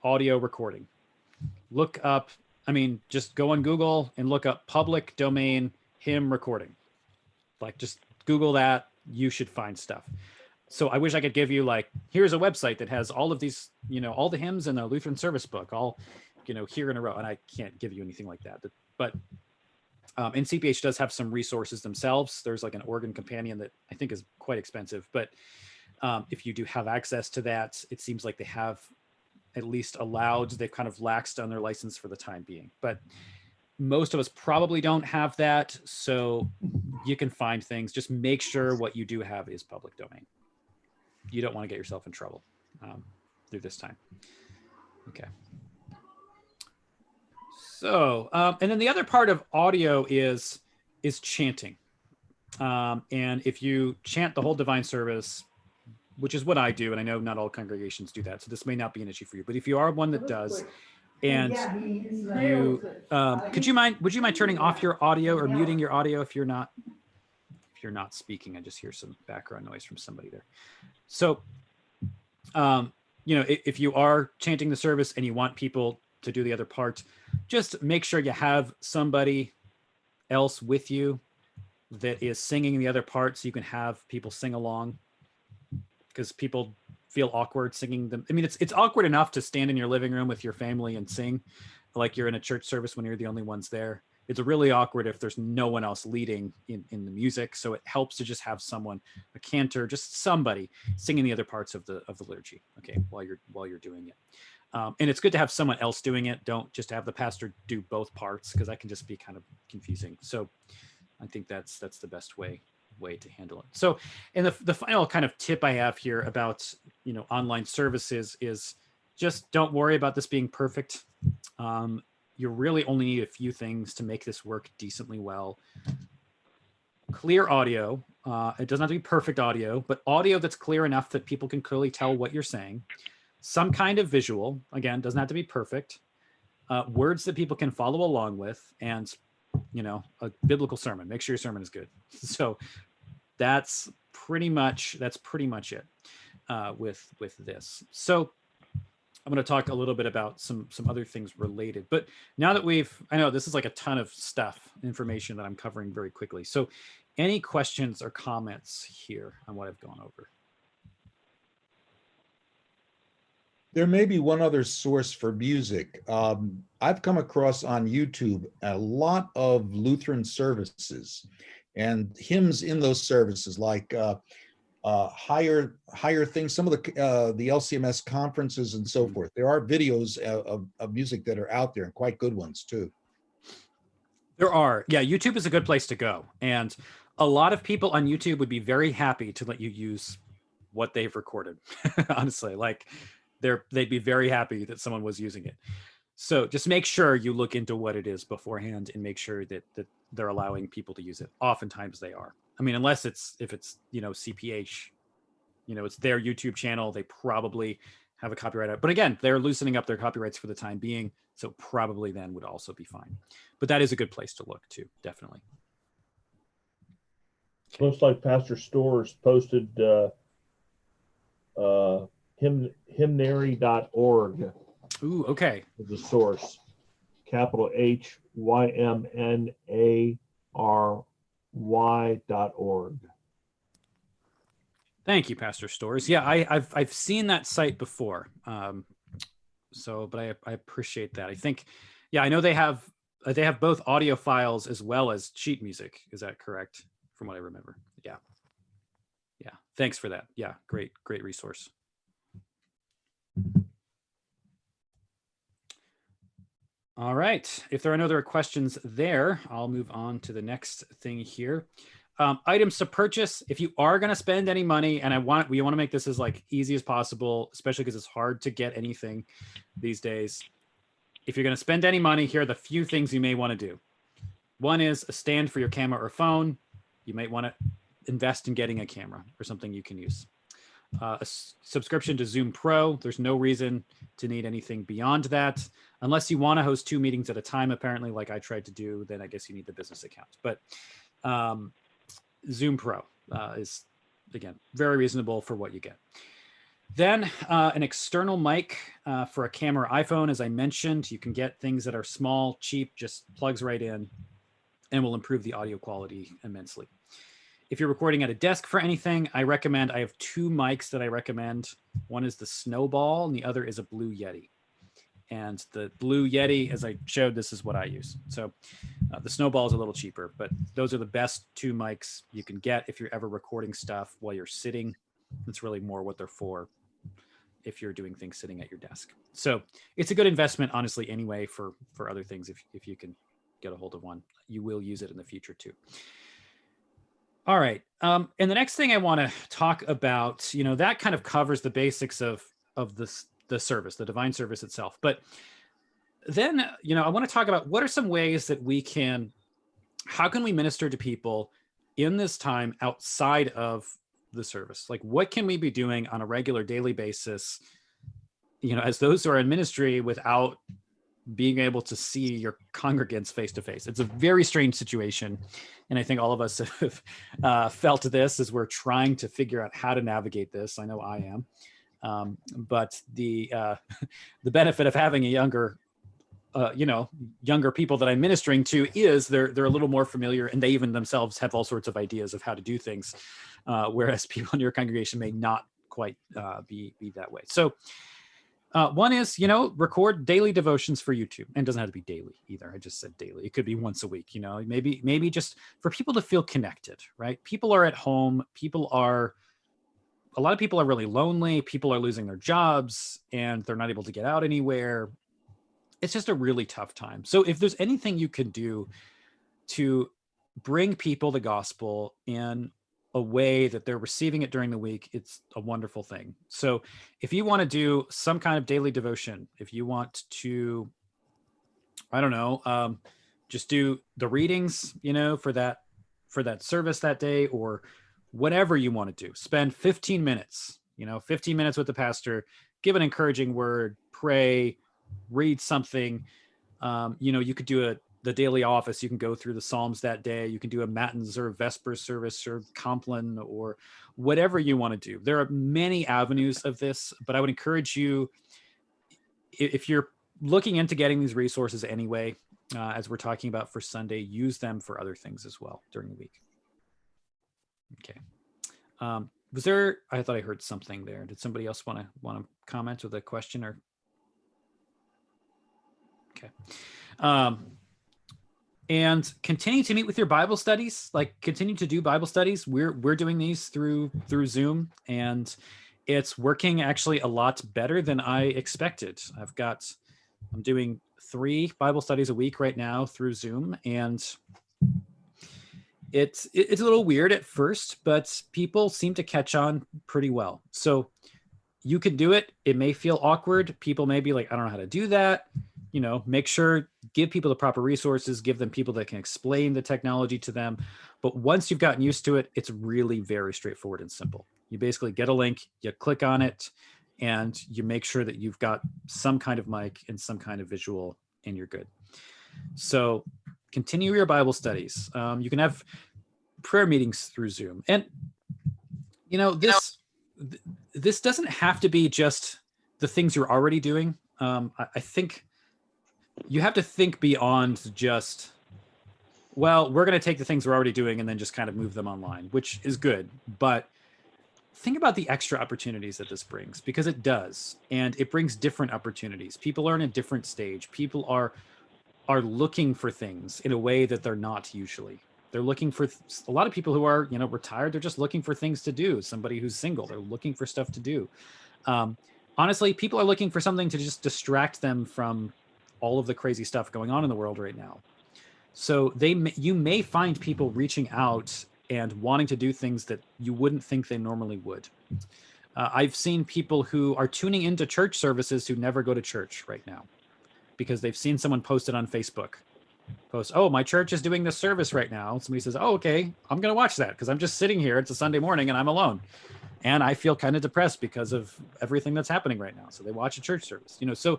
audio recording. Look up, just go on Google and look up public domain hymn recording. Like just Google that, you should find stuff. So I wish I could give you like, here's a website that has all of these, all the hymns in the Lutheran service book, all, here in a row. And I can't give you anything like that. But and CPH does have some resources themselves. There's like an organ companion that I think is quite expensive. But if you do have access to that, it seems like they have at least they've kind of laxed on their license for the time being. But most of us probably don't have that. So you can find things. Just make sure what you do have is public domain. You don't want to get yourself in trouble through this time. Okay. So, and then the other part of audio is chanting. And if you chant the whole divine service, which is what I do, and I know not all congregations do that, so this may not be an issue for you, but if you are one that does, and you, would you mind turning off your audio or muting your audio if you're not speaking? I just hear some background noise from somebody there. So, if you are chanting the service and you want people to do the other part, just make sure you have somebody else with you that is singing the other part so you can have people sing along, because people feel awkward singing them. I mean, it's awkward enough to stand in your living room with your family and sing like you're in a church service when you're the only ones there. It's really awkward if there's no one else leading in the music. So it helps to just have someone, a cantor, just somebody singing the other parts of the liturgy. Okay, while you're doing it. And it's good to have someone else doing it. Don't just have the pastor do both parts, because that can just be kind of confusing. So I think that's the best way to handle it. So, and the final kind of tip I have here about online services is just don't worry about this being perfect. You really only need a few things to make this work decently well. Clear audio. It doesn't have to be perfect audio, but audio that's clear enough that people can clearly tell what you're saying. Some kind of visual, again, doesn't have to be perfect. Words that people can follow along with, and a biblical sermon. Make sure your sermon is good. So that's pretty much it with this. So I'm going to talk a little bit about some other things related. But now that I know this is like a ton of information that I'm covering very quickly. So any questions or comments here on what I've gone over? There may be one other source for music. I've come across on YouTube a lot of Lutheran services and hymns in those services, like higher things, some of the LCMS conferences and so forth. There are videos of music that are out there, and quite good ones too. There are. Yeah, YouTube is a good place to go. And a lot of people on YouTube would be very happy to let you use what they've recorded. Honestly, like they'd be very happy that someone was using it. So just make sure you look into what it is beforehand and make sure that they're allowing people to use it. Oftentimes they are. I mean, unless if it's CPH, it's their YouTube channel, they probably have a copyright. But again, they're loosening up their copyrights for the time being, so probably then would also be fine. But that is a good place to look too, definitely. Looks like Pastor Stores posted hymnary.org. Ooh, okay. Is the source. Capital HYMNARY.org. Thank you, Pastor Stores. Yeah, I've seen that site before. But I appreciate that. I think, yeah, I know they have both audio files as well as sheet music. Is that correct? From what I remember. Yeah. Yeah. Thanks for that. Yeah. Great resource. All right. If there are no other questions there, I'll move on to the next thing here. Items to purchase. If you are going to spend any money, and we want to make this as like easy as possible, especially because it's hard to get anything these days. If you're going to spend any money, here are the few things you may want to do. One is a stand for your camera or phone. You might want to invest in getting a camera or something you can use. A subscription to Zoom Pro. There's no reason to need anything beyond that. Unless you want to host 2 meetings at a time, apparently, like I tried to do, then I guess you need the business account. But Zoom Pro is, again, very reasonable for what you get. Then an external mic for a camera or iPhone. As I mentioned, you can get things that are small, cheap, just plugs right in. and will improve the audio quality immensely. If you're recording at a desk for anything, I have 2 mics that I recommend. One is the Snowball and the other is a Blue Yeti. And the Blue Yeti, as I showed, this is what I use. So the Snowball is a little cheaper, but those are the best 2 mics you can get if you're ever recording stuff while you're sitting. That's really more what they're for if you're doing things sitting at your desk. So it's a good investment, honestly, anyway, for other things. If you can get a hold of one, you will use it in the future too. All right. And the next thing I want to talk about, that kind of covers the basics of the service, the divine service itself. But then, I want to talk about what are some ways that how can we minister to people in this time outside of the service? Like, what can we be doing on a regular daily basis, as those who are in ministry without being able to see your congregants face to face? It's a very strange situation. And I think all of us have felt this as we're trying to figure out how to navigate this. I know I am. But the benefit of having a younger people that I'm ministering to is they're a little more familiar, and they even themselves have all sorts of ideas of how to do things, whereas people in your congregation may not quite be that way. So one is, record daily devotions for YouTube. And it doesn't have to be daily either. I just said daily. It could be once a week, maybe just for people to feel connected, right? People are at home. A lot of people are really lonely. People are losing their jobs and they're not able to get out anywhere. It's just a really tough time. So if there's anything you can do to bring people the gospel in a way that they're receiving it during the week, it's a wonderful thing. So if you want to do some kind of daily devotion, if you want to, I don't know, just do the readings, for that service that day, or whatever you want to do, spend 15 minutes, 15 minutes with the pastor, give an encouraging word, pray, read something. You could do the daily office. You can go through the Psalms that day. You can do a Matins or Vespers service or Compline or whatever you want to do. There are many avenues of this, but I would encourage you, if you're looking into getting these resources anyway, as we're talking about for Sunday, use them for other things as well during the week. Okay. Was there? I thought I heard something there. Did somebody else want to comment with a question or? Okay. And continue to meet with your Bible studies. Like, continue to do Bible studies. We're doing these through Zoom, and it's working actually a lot better than I expected. I'm doing 3 Bible studies a week right now through Zoom, and it's a little weird at first, but people seem to catch on pretty well. So you can do it. It may feel awkward. People may be like, I don't know how to do that. Make sure, give people the proper resources, give them people that can explain the technology to them. But once you've gotten used to it, it's really very straightforward and simple. You basically get a link, you click on it, and you make sure that you've got some kind of mic and some kind of visual, and you're good. So continue your Bible studies. You can have prayer meetings through Zoom. And, this doesn't have to be just the things you're already doing. I think you have to think beyond just, well, we're going to take the things we're already doing and then just kind of move them online, which is good. But think about the extra opportunities that this brings, because it does. And it brings different opportunities. People are in a different stage. People are looking for things in a way that they're not usually. They're looking for a lot of people who are, retired. They're just looking for things to do. Somebody who's single, they're looking for stuff to do. Honestly, people are looking for something to just distract them from all of the crazy stuff going on in the world right now. So you may find people reaching out and wanting to do things that you wouldn't think they normally would. I've seen people who are tuning into church services who never go to church right now because they've seen someone post it on Facebook. Oh, my church is doing this service right now. Somebody says, oh, okay, I'm going to watch that because I'm just sitting here. It's a Sunday morning and I'm alone. And I feel kind of depressed because of everything that's happening right now. So they watch a church service, so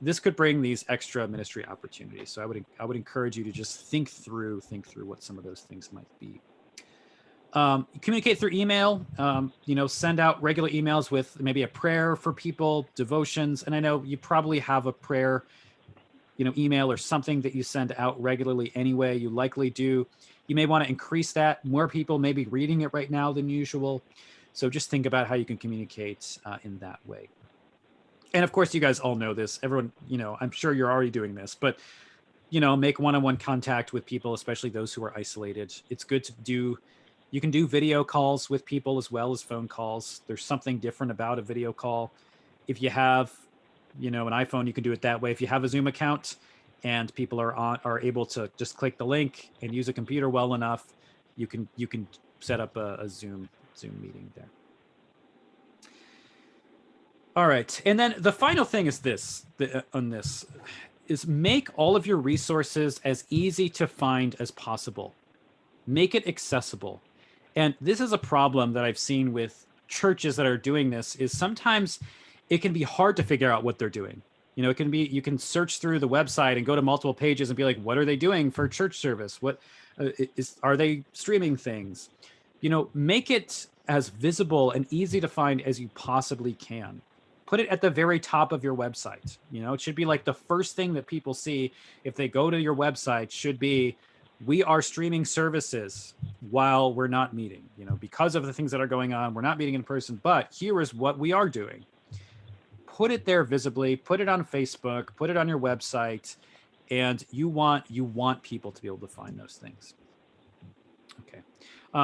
this could bring these extra ministry opportunities. So I would encourage you to just think through what some of those things might be. Communicate through email, send out regular emails with maybe a prayer for people, devotions. And I know you probably have a prayer email or something that you send out regularly anyway. You likely do. You may want to increase that. More people may be reading it right now than usual. So just think about how you can communicate in that way. And of course, you guys all know this. Everyone, I'm sure you're already doing this, but, make one-on-one contact with people, especially those who are isolated. It's good to do. You can do video calls with people as well as phone calls. There's something different about a video call. If you have, an iPhone, you can do it that way. If you have a Zoom account and people are able to just click the link and use a computer well enough, you can set up a Zoom meeting there. All right. And then the final thing is this, is make all of your resources as easy to find as possible. Make it accessible. And this is a problem that I've seen with churches that are doing this, is sometimes it can be hard to figure out what they're doing. It can be, you can search through the website and go to multiple pages and be like, what are they doing for church service? What are they streaming things? Make it as visible and easy to find as you possibly can. Put it at the very top of your website. It should be like the first thing that people see if they go to your website should be, we are streaming services while we're not meeting, because of the things that are going on. We're not meeting in person, but here is what we are doing. Put it there visibly, put it on Facebook, put it on your website, and you want people to be able to find those things. Okay.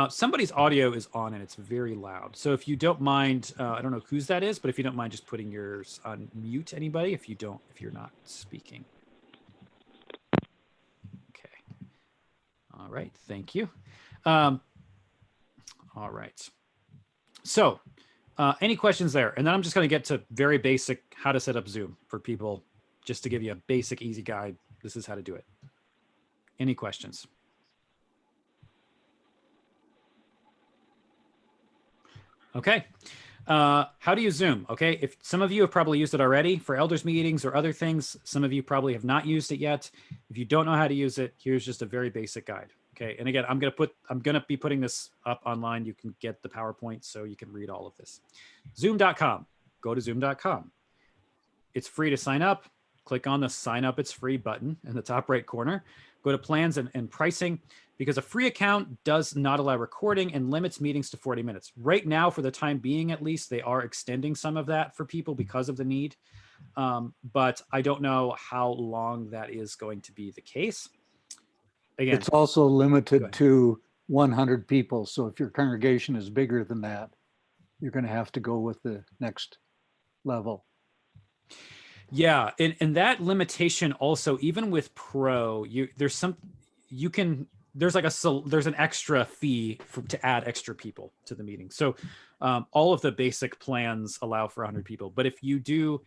Somebody's audio is on and it's very loud. So if you don't mind, I don't know whose that is, but if you don't mind just putting yours on mute, anybody, if you're not speaking. Okay. All right. Thank you. All right. So any questions there? And then I'm just going to get to very basic how to set up Zoom for people, just to give you a basic, easy guide. This is how to do it. Any questions? Okay. How do you Zoom? Okay. If some of you have probably used it already for elders meetings or other things, some of you probably have not used it yet. If you don't know how to use it, here's just a very basic guide. Okay. And again, I'm going to be putting this up online. You can get the PowerPoint so you can read all of this. Zoom.com. Go to zoom.com. It's free to sign up. Click on the sign up, it's free button in the top right corner. Go to plans and pricing, because a free account does not allow recording and limits meetings to 40 minutes. Right now, for the time being, at least, they are extending some of that for people because of the need. But I don't know how long that is going to be the case. Again, It's also limited to 100 people. So if your congregation is bigger than that, you're going to have to go with the next level. Yeah, and that limitation also, even with Pro, there's an extra fee to add extra people to the meeting. So all of the basic plans allow for 100 people. But if you do,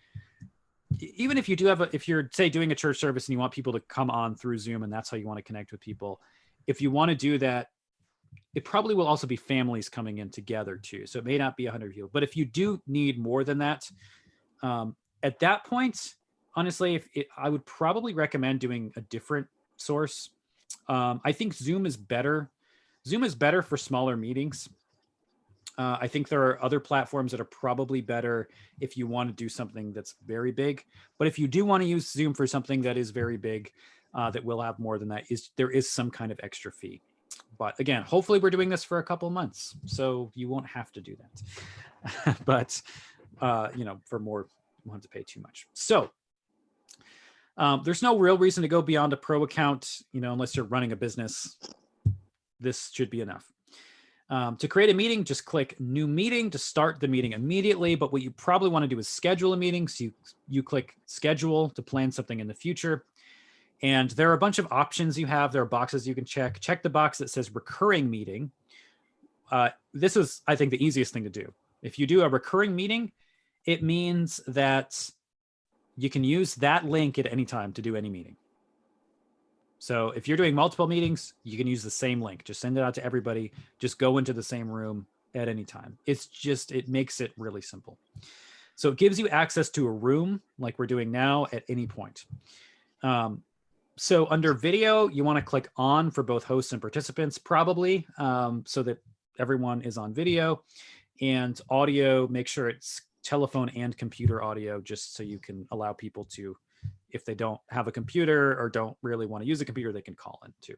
even if you do if you're say doing a church service and you want people to come on through Zoom and that's how you want to connect with people, if you want to do that, it probably will also be families coming in together too. So it may not be 100 people, but if you do need more than that, at that point, honestly, I would probably recommend doing a different source. I think Zoom is better. Zoom is better for smaller meetings. I think there are other platforms that are probably better if you want to do something that's very big. But if you do want to use Zoom for something that is very big, that will have more than that, there is some kind of extra fee. But again, hopefully we're doing this for a couple months, so you won't have to do that. But for more, you won't have to pay too much. So there's no real reason to go beyond a Pro account, unless you're running a business. This should be enough. To create a meeting, just click New Meeting to start the meeting immediately. But what you probably want to do is schedule a meeting. So you click Schedule to plan something in the future. And there are a bunch of options you have. There are boxes you can check. Check the box that says Recurring Meeting. This is, I think, the easiest thing to do. If you do a recurring meeting, it means that you can use that link at any time to do any meeting. So if you're doing multiple meetings, you can use the same link. Just send it out to everybody. Just go into the same room at any time. It makes it really simple. So it gives you access to a room like we're doing now at any point. So under video, you want to click on for both hosts and participants, probably, so that everyone is on video. And audio, make sure it's telephone and computer audio, just so you can allow people to, if they don't have a computer or don't really want to use a computer, they can call in too.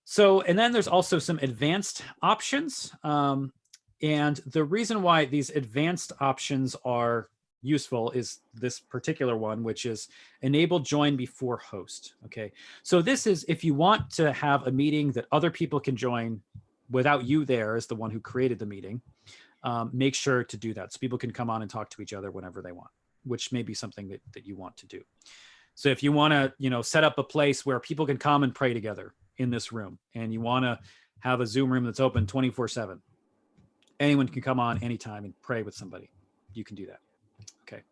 So, and then there's also some advanced options. And the reason why these advanced options are useful is this particular one, which is enable join before host. Okay. So this is if you want to have a meeting that other people can join without you there as the one who created the meeting, make sure to do that. So people can come on and talk to each other whenever they want, which may be something that you want to do. So if you want to, set up a place where people can come and pray together in this room, and you want to have a Zoom room that's open 24/7, anyone can come on anytime and pray with somebody. You can do that. Okay.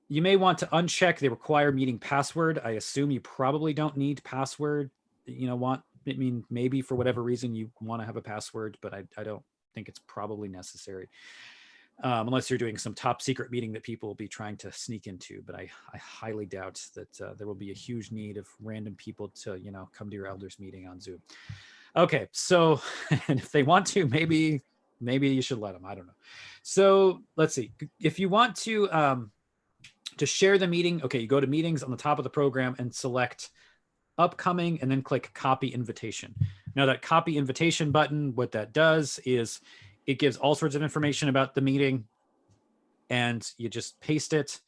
You may want to uncheck the require meeting password. I assume you probably don't need password. Maybe for whatever reason you want to have a password, but I don't think it's probably necessary. Unless you're doing some top secret meeting that people will be trying to sneak into. But I highly doubt that there will be a huge need of random people to, come to your elders meeting on Zoom. Okay, so and if they want to, maybe you should let them. I don't know. So let's see. If you want to share the meeting, okay, you go to meetings on the top of the program and select upcoming and then click copy invitation. Now that copy invitation button, what that does is it gives all sorts of information about the meeting, and you just paste it,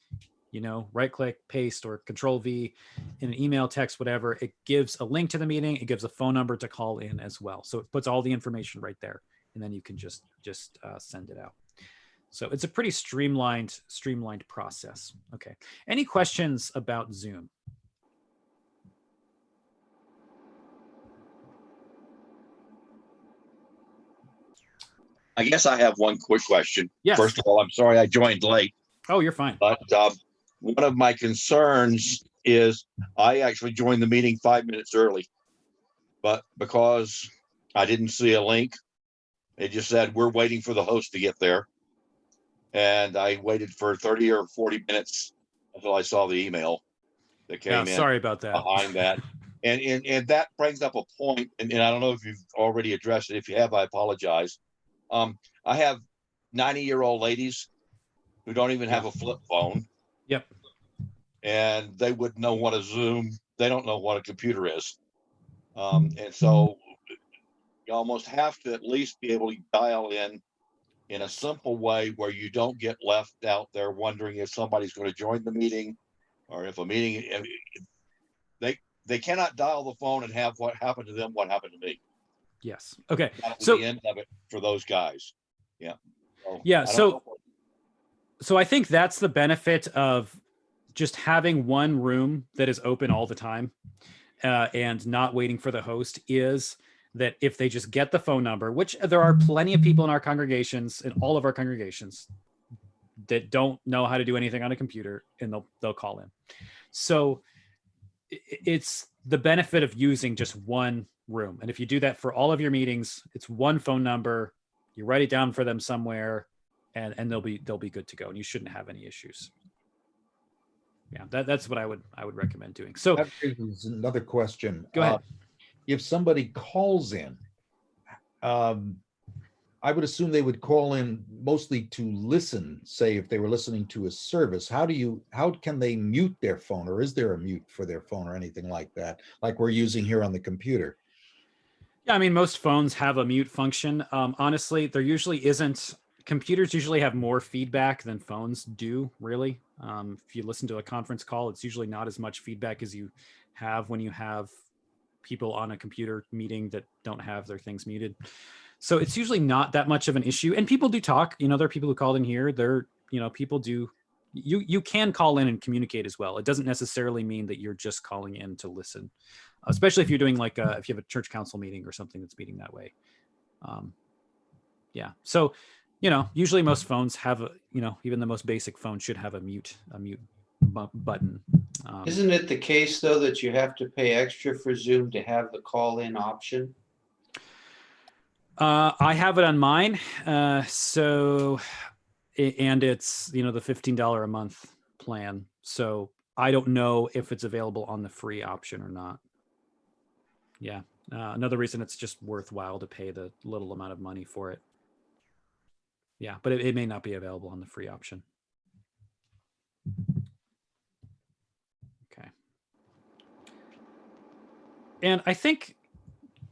right click, paste, or control V in an email, text, whatever. It gives a link to the meeting. It gives a phone number to call in as well. So it puts all the information right there, and then you can just send it out. So it's a pretty streamlined process. Okay. Any questions about Zoom? I guess I have one quick question. Yes. First of all, I'm sorry I joined late. Oh, you're fine. But one of my concerns is I actually joined the meeting 5 minutes early, but because I didn't see a link, it just said we're waiting for the host to get there. And I waited for 30 or 40 minutes until I saw the email that came in. Sorry about that. Behind that. And that brings up a point, and I don't know if you've already addressed it. If you have, I apologize. I have 90-year-old ladies who don't even have a flip phone. Yep. And they wouldn't know what a Zoom, they don't know what a computer is. And so you almost have to at least be able to dial in a simple way where you don't get left out there wondering if somebody's going to join the meeting, or if a meeting, they cannot dial the phone and have what happened to them, what happened to me. Yes. Okay. That was So the end of it for those guys. Yeah. So I think that's the benefit of just having one room that is open all the time, and not waiting for the host, is that if they just get the phone number, which there are plenty of people in our congregations, in all of our congregations, that don't know how to do anything on a computer, and they'll call in. So it's the benefit of using just one room. And if you do that for all of your meetings, it's one phone number, you write it down for them somewhere, and they'll be good to go, and you shouldn't have any issues. Yeah, that's what I would recommend doing. So that raises another question. Go ahead. If somebody calls in, I would assume they would call in mostly to listen. Say if they were listening to a service, how can they mute their phone, or is there a mute for their phone or anything like that, like we're using here on the computer? Yeah, I mean, most phones have a mute function. Honestly, there usually isn't. Computers usually have more feedback than phones do, really. If you listen to a conference call, it's usually not as much feedback as you have when you have people on a computer meeting that don't have their things muted. So it's usually not that much of an issue. And people do talk. There are people who called in here. People do. You can call in and communicate as well. It doesn't necessarily mean that you're just calling in to listen, especially if you're doing if you have a church council meeting or something that's meeting that way. Yeah. So, usually most phones have even the most basic phone should have a mute button. Isn't it the case though that you have to pay extra for Zoom to have the call in option? I have it on mine. And it's, the $15 a month plan. So I don't know if it's available on the free option or not. Yeah. Another reason it's just worthwhile to pay the little amount of money for it. Yeah, but it may not be available on the free option. And I think,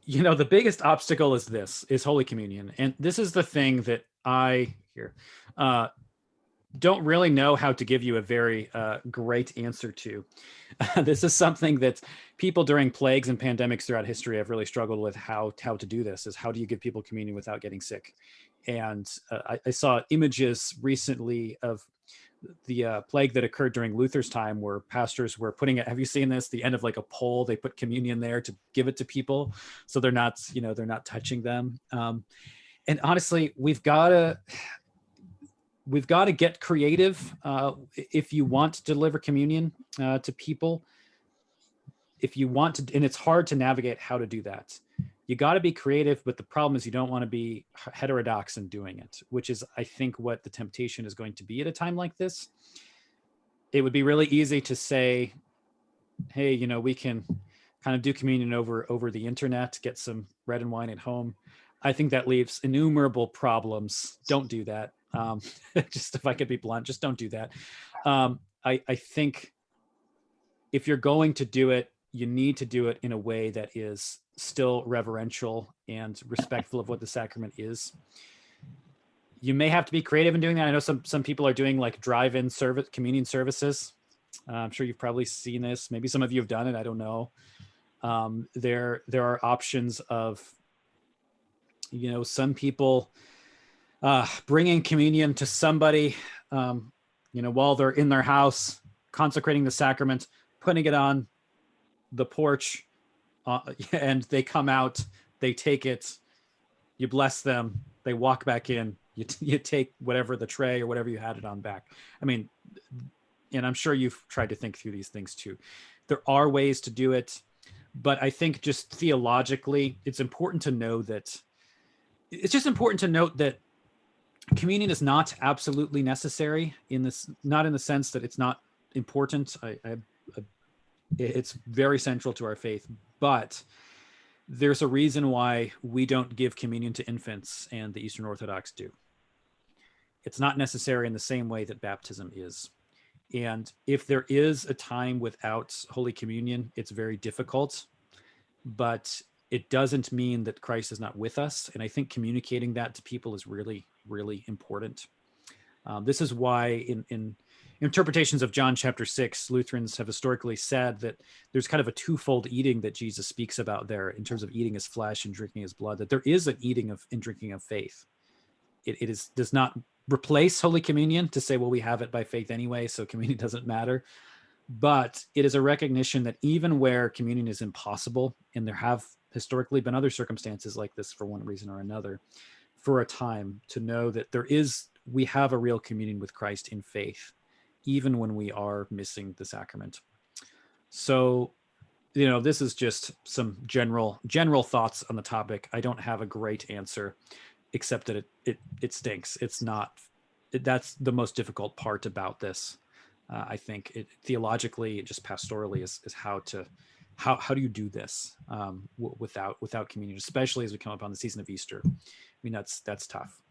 the biggest obstacle is Holy Communion. And this is the thing that I here don't really know how to give you a very great answer to. This is something that people during plagues and pandemics throughout history have really struggled with how to do this, is how do you give people communion without getting sick? And I saw images recently of the plague that occurred during Luther's time, where pastors were putting it, have you seen this? The end of like a pole, they put communion there to give it to people. So they're not touching them. And honestly, we've got to get creative if you want to deliver communion to people. If you want to, and it's hard to navigate how to do that. You got to be creative, but the problem is you don't want to be heterodox in doing it, which is, I think, what the temptation is going to be at a time like this. It would be really easy to say, hey, we can kind of do communion over the internet, get some bread and wine at home. I think that leaves innumerable problems. Don't do that. Just if I could be blunt, just don't do that. I think if you're going to do it, you need to do it in a way that is still reverential and respectful of what the sacrament is. You may have to be creative in doing that. I know some people are doing like drive-in service communion services. I'm sure you've probably seen this. Maybe some of you have done it. I don't know. There are options of, some people bringing communion to somebody, while they're in their house, consecrating the sacrament, putting it on the porch, and they come out, they take it, you bless them, they walk back in, you take whatever, the tray or whatever you had it on back. I mean, and I'm sure you've tried to think through these things too. There are ways to do it, but I think just theologically, it's important to know that communion is not absolutely necessary not in the sense that it's not important. It's very central to our faith, but there's a reason why we don't give communion to infants and the Eastern Orthodox do. It's not necessary in the same way that baptism is. And if there is a time without Holy Communion, it's very difficult, but it doesn't mean that Christ is not with us. And I think communicating that to people is really, really important. This is why in interpretations of John chapter 6, Lutherans have historically said that there's kind of a twofold eating that Jesus speaks about there in terms of eating his flesh and drinking his blood, that there is an eating of and drinking of faith. It does not replace Holy Communion to say, well, we have it by faith anyway, so communion doesn't matter. But it is a recognition that even where communion is impossible, and there have historically been other circumstances like this for one reason or another, for a time, to know that we have a real communion with Christ in faith, even when we are missing the sacrament. So, this is just some general thoughts on the topic. I don't have a great answer, except that it stinks. That's the most difficult part about this. I think theologically, just pastorally, is how do you do this without communion, especially as we come up on the season of Easter. I mean, that's tough.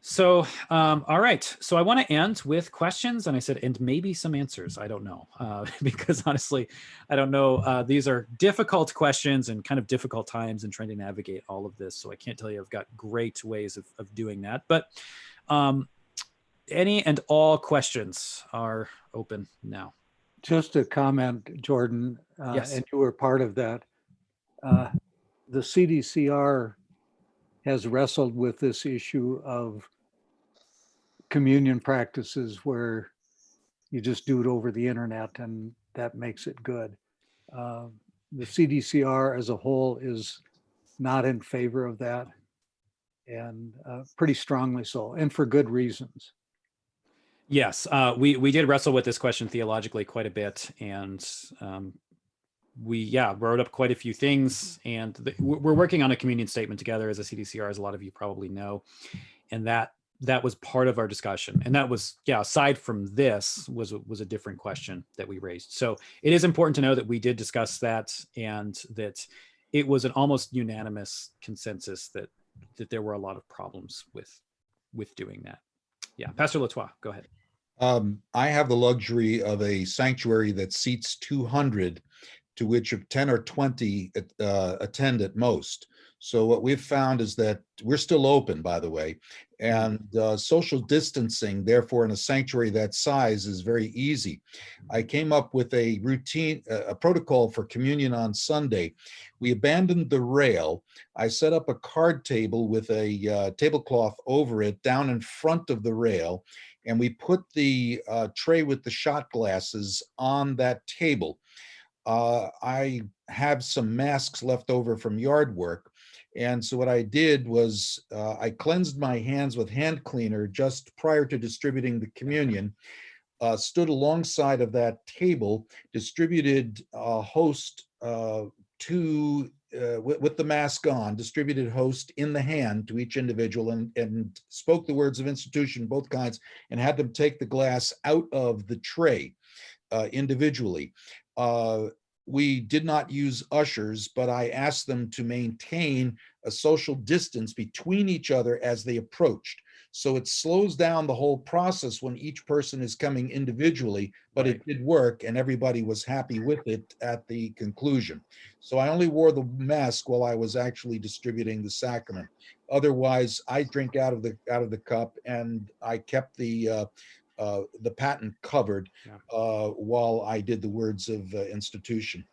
So, all right. So I want to end with questions, and I said, and maybe some answers. I don't know, because honestly, I don't know. These are difficult questions and kind of difficult times in trying to navigate all of this. So I can't tell you I've got great ways of doing that. But any and all questions are open now. Just a comment, Jordan, Yes. and you were part of that. The CDCR has wrestled with this issue of communion practices where you just do it over the internet and that makes it good. The CDCR as a whole is not in favor of that, and pretty strongly so, and for good reasons. Yes, we did wrestle with this question theologically quite a bit, and we wrote up quite a few things, and we're working on a communion statement together as a CDCR, as a lot of you probably know, and that was part of our discussion. And that was, aside from this, was a different question that we raised. So it is important to know that we did discuss that, and that it was an almost unanimous consensus that there were a lot of problems with doing that. Yeah, Pastor Latois, go ahead. I have the luxury of a sanctuary that seats 200, to which 10 or 20 attend at most. So what we've found is that we're still open, by the way, and social distancing, therefore, in a sanctuary that size is very easy. I came up with a routine, a protocol for communion on Sunday. We abandoned the rail. I set up a card table with a tablecloth over it down in front of the rail, and we put the tray with the shot glasses on that table. I have some masks left over from yard work. And so what I did was I cleansed my hands with hand cleaner just prior to distributing the communion, stood alongside of that table, distributed host with the mask on, distributed host in the hand to each individual, and spoke the words of institution, both kinds, and had them take the glass out of the tray individually. We did not use ushers, but I asked them to maintain a social distance between each other as they approached. So it slows down the whole process when each person is coming individually, but it did work and everybody was happy with it at the conclusion. So I only wore the mask while I was actually distributing the sacrament. Otherwise, I drink out of the cup, and I kept the patent covered while I did the words of institution,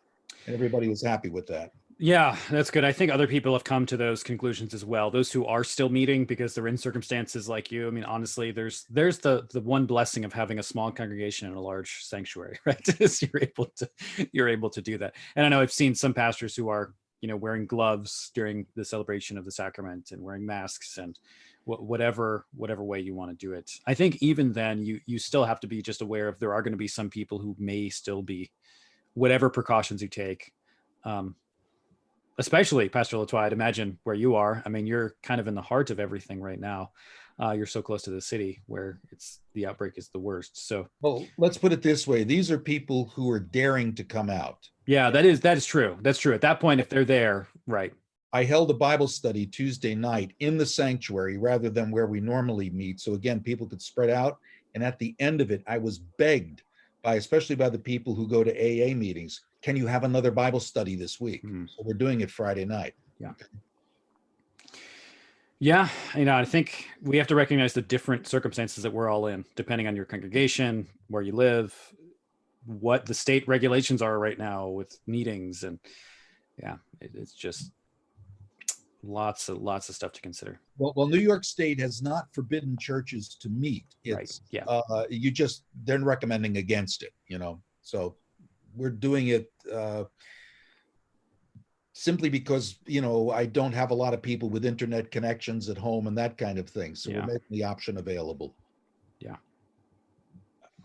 and everybody was happy with that. Yeah, that's good. I think other people have come to those conclusions as well. Those who are still meeting because they're in circumstances like you. I mean, honestly, there's the one blessing of having a small congregation in a large sanctuary, right? Is you're able to do that. And I know I've seen some pastors who are, wearing gloves during the celebration of the sacrament and wearing masks and whatever way you want to do it. I think even then you still have to be just aware of there are going to be some people who may still be, whatever precautions you take. Especially Pastor Latois, I'd imagine where you are. I mean, you're kind of in the heart of everything right now. You're so close to the city where the outbreak is the worst. So, well, let's put it this way: these are people who are daring to come out. Yeah, that is true. That's true. At that point, if they're there, right. I held a Bible study Tuesday night in the sanctuary rather than where we normally meet. So again, people could spread out. And at the end of it, I was begged especially by the people who go to AA meetings, can you have another Bible study this week? So we're doing it Friday night. Yeah. Yeah. I think we have to recognize the different circumstances that we're all in, depending on your congregation, where you live, what the state regulations are right now with meetings. And it's just lots of stuff to consider. Well, New York State has not forbidden churches to meet. It's, right. Yeah. They're recommending against it, so we're doing it simply because, I don't have a lot of people with internet connections at home and that kind of thing. So we're making the option available. Yeah.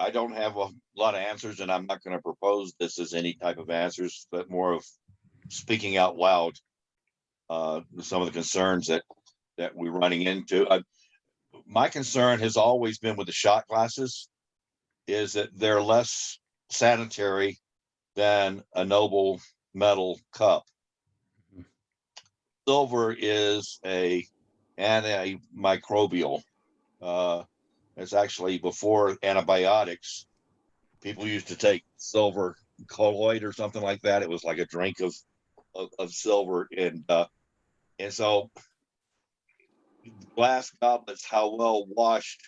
I don't have a lot of answers, and I'm not going to propose this as any type of answers, but more of speaking out loud. Some of the concerns that we're running into. My concern has always been with the shot glasses is that they're less sanitary than a noble metal cup. Silver is a antimicrobial. It's actually before antibiotics. People used to take silver colloid or something like that. It was like a drink of silver, and so glass goblets, how well washed,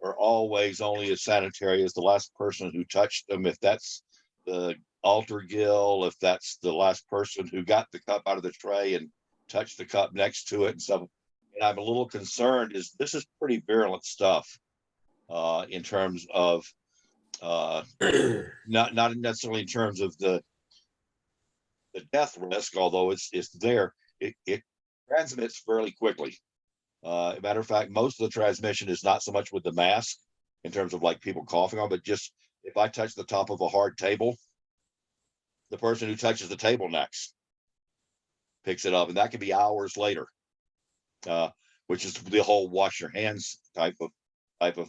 are always only as sanitary as the last person who touched them. If that's the altar gill, if that's the last person who got the cup out of the tray and touched the cup next to it and stuff. And I'm a little concerned this is pretty virulent stuff in terms of not necessarily in terms of the death risk, although it's there. It transmits fairly quickly. Matter of fact, most of the transmission is not so much with the mask in terms of like people coughing on, but just if I touch the top of a hard table, the person who touches the table next picks it up, and that could be hours later, which is the whole wash your hands type of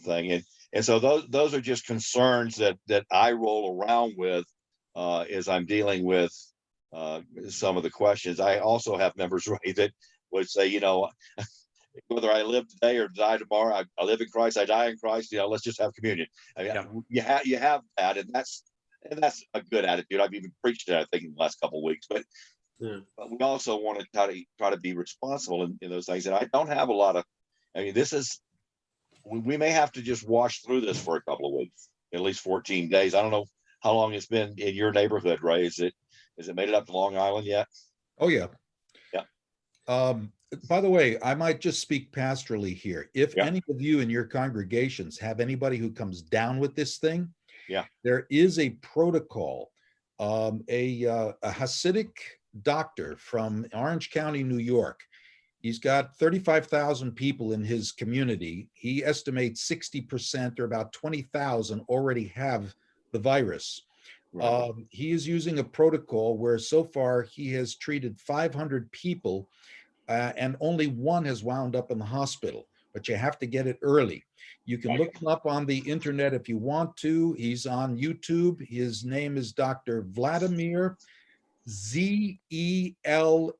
thing. And so those are just concerns that I roll around with as I'm dealing with some of the questions. I also have members, Ray, that would say, whether I live today or die tomorrow, I live in Christ, I die in Christ, let's just have communion. I mean, you have that, and that's a good attitude. I've even preached it, I think, in the last couple of weeks. But Yeah. but we also want to try to be responsible in those things. And I don't have a lot of. I mean, this is we may have to just wash through this for a couple of weeks, at least 14 days. I don't know how long it's been in your neighborhood, Ray. Has it made it up to Long Island yet? Oh, yeah. Yeah. By the way, I might just speak pastorally here. If Yeah. any of you in your congregations have anybody who comes down with this thing, Yeah. there is a protocol. A Hasidic doctor from Orange County, New York. He's got 35,000 people in his community. He estimates 60% or about 20,000 already have the virus. Right. He is using a protocol where so far he has treated 500 people and only one has wound up in the hospital, but you have to get it early. You can look him up on the internet if you want to. He's on YouTube. His name is Dr. Vladimir Zelenko,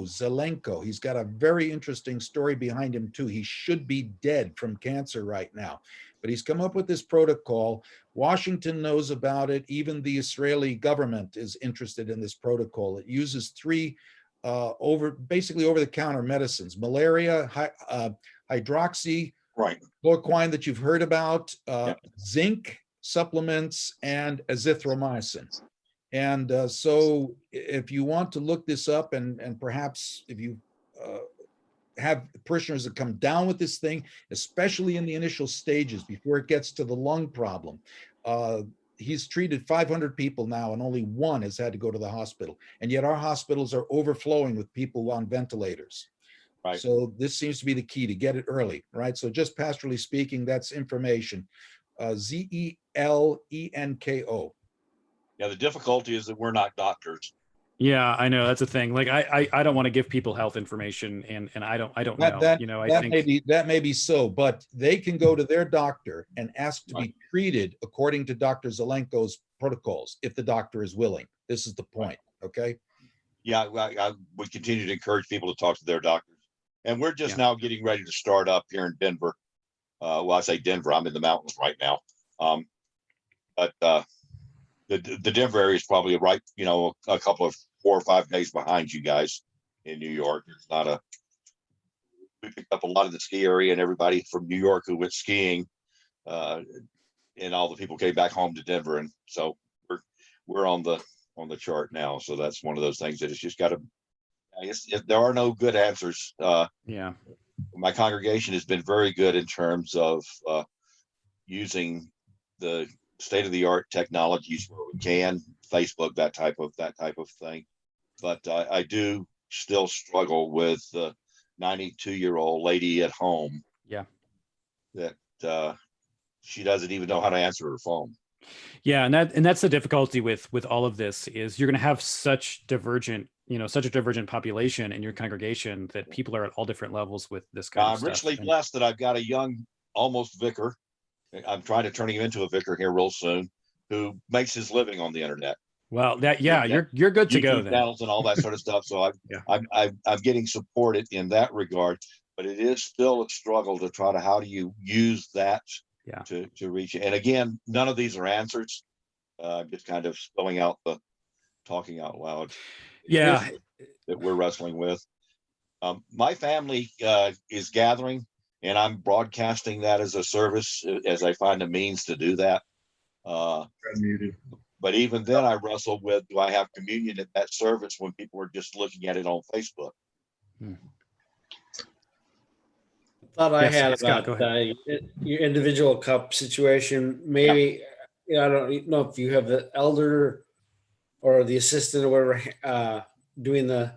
Zelenko. He's got a very interesting story behind him too. He should be dead from cancer right now, but he's come up with this protocol. Washington knows about it. Even the Israeli government is interested in this protocol. It uses three basically over-the-counter medicines: malaria, hydroxy, Right. chloroquine that you've heard about, Yep. zinc supplements, and azithromycin. And so if you want to look this up, and perhaps if you have parishioners that come down with this thing, especially in the initial stages before it gets to the lung problem, he's treated 500 people now and only one has had to go to the hospital. And yet our hospitals are overflowing with people on ventilators. Right. So this seems to be the key, to get it early, right? So just pastorally speaking, that's information. Zelenko. Yeah. The difficulty is that we're not doctors. Yeah, I know that's a thing. Like I don't want to give people health information, and I don't know. You know, I think that may be so, but they can go to their doctor and ask to be treated according to Dr. Zelenko's protocols if the doctor is willing. This is the point. Okay. Yeah, I would continue to encourage people to talk to their doctors. And we're just now getting ready to start up here in Denver. Well, I say Denver, I'm in the mountains right now. But the Denver area is probably right, a couple of 4 or 5 days behind you guys in New York. It's not we picked up a lot of the ski area and everybody from New York who went skiing, and all the people came back home to Denver. And so we're on the chart now. So that's one of those things that it's just got to, I guess there are no good answers. yeah. My congregation has been very good in terms of using the state-of-the-art technologies where we can, Facebook, that type of thing. But I do still struggle with the 92-year-old lady at home. Yeah. That she doesn't even know how to answer her phone. Yeah, and that's the difficulty with all of this, is you're going to have such a divergent population in your congregation that people are at all different levels with this kind of I'm stuff. richly blessed that I've got a young, almost vicar. I'm trying to turn him into a vicar here real soon, who makes his living on the internet. Well, you're good to go YouTube then. channels and all that sort of stuff. So I'm getting supported in that regard, but it is still a struggle to try to, how do you use that to reach it? And again, none of these are answers. I'm just kind of spelling out talking out loud. Yeah. That we're wrestling with. My family is gathering, and I'm broadcasting that as a service as I find a means to do that. Muted. But even then, I wrestle with, do I have communion at that service when people are just looking at it on Facebook? Thought I Yes, had Scott, about go ahead. your individual cup situation. Maybe I don't know if you have the elder or the assistant or whatever doing the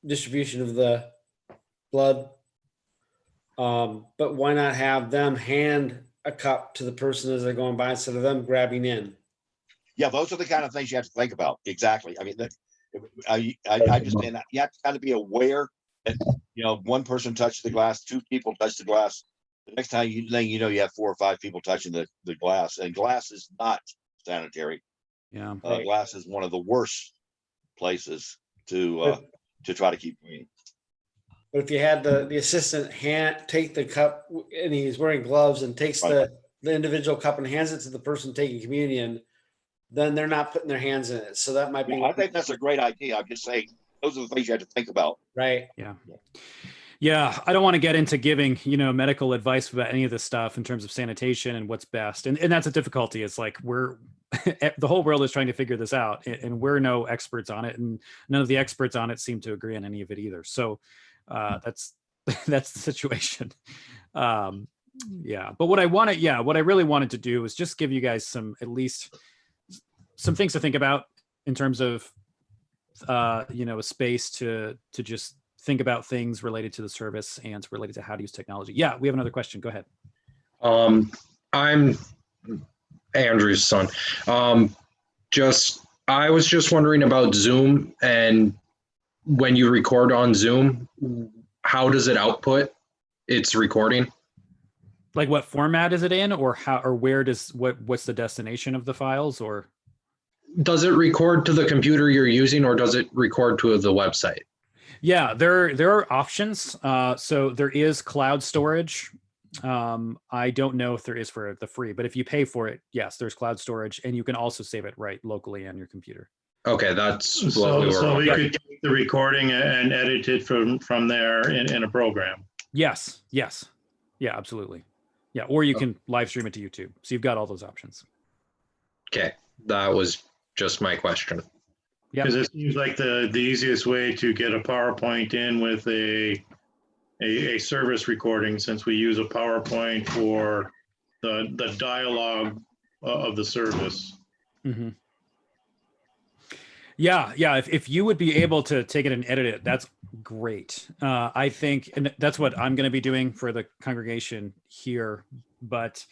distribution of the blood. But why not have them hand a cup to the person as they're going by instead of them grabbing in? Yeah, those are the kind of things you have to think about. Exactly. I mean, I understand that. You have to kind of be aware that, one person touched the glass, 2 people touched the glass. The next time you have 4 or 5 people touching the glass, and glass is not sanitary. Yeah. Glass is one of the worst places to try to keep clean. But if you had the assistant take the cup, and he's wearing gloves and takes the the individual cup and hands it to the person taking communion, then they're not putting their hands in it. So that might be. Yeah, I think that's a great idea. I'm just saying, those are the things you have to think about. Right. Yeah, I don't want to get into giving, medical advice about any of this stuff in terms of sanitation and what's best. And that's a difficulty. It's like the whole world is trying to figure this out, and we're no experts on it, and none of the experts on it seem to agree on any of it either. So that's the situation. But what I really wanted to do is just give you guys at least some things to think about in terms of a space to just think about things related to the service and related to how to use technology. Yeah, we have another question. Go ahead. I'm Andrew's son. I was just wondering about Zoom, and when you record on Zoom, how does it output its recording? Like what format is it in, or what's the destination of the files, or? Does it record to the computer you're using, or does it record to the website? Yeah, there are options. So there is cloud storage. I don't know if there is for the free, but if you pay for it, yes, there's cloud storage, and you can also save it right locally on your computer. Okay, that's what so we could take the recording and edit it from there in a program. Yes. Yeah, absolutely. Yeah, or you can live stream it to YouTube. So you've got all those options. Okay, that was just my question. Yeah, Because it seems like the easiest way to get a PowerPoint in with a service recording, since we use a PowerPoint for the dialogue of the service. Mm-hmm. Yeah. If you would be able to take it and edit it, that's great. I think, and that's what I'm going to be doing for the congregation here. But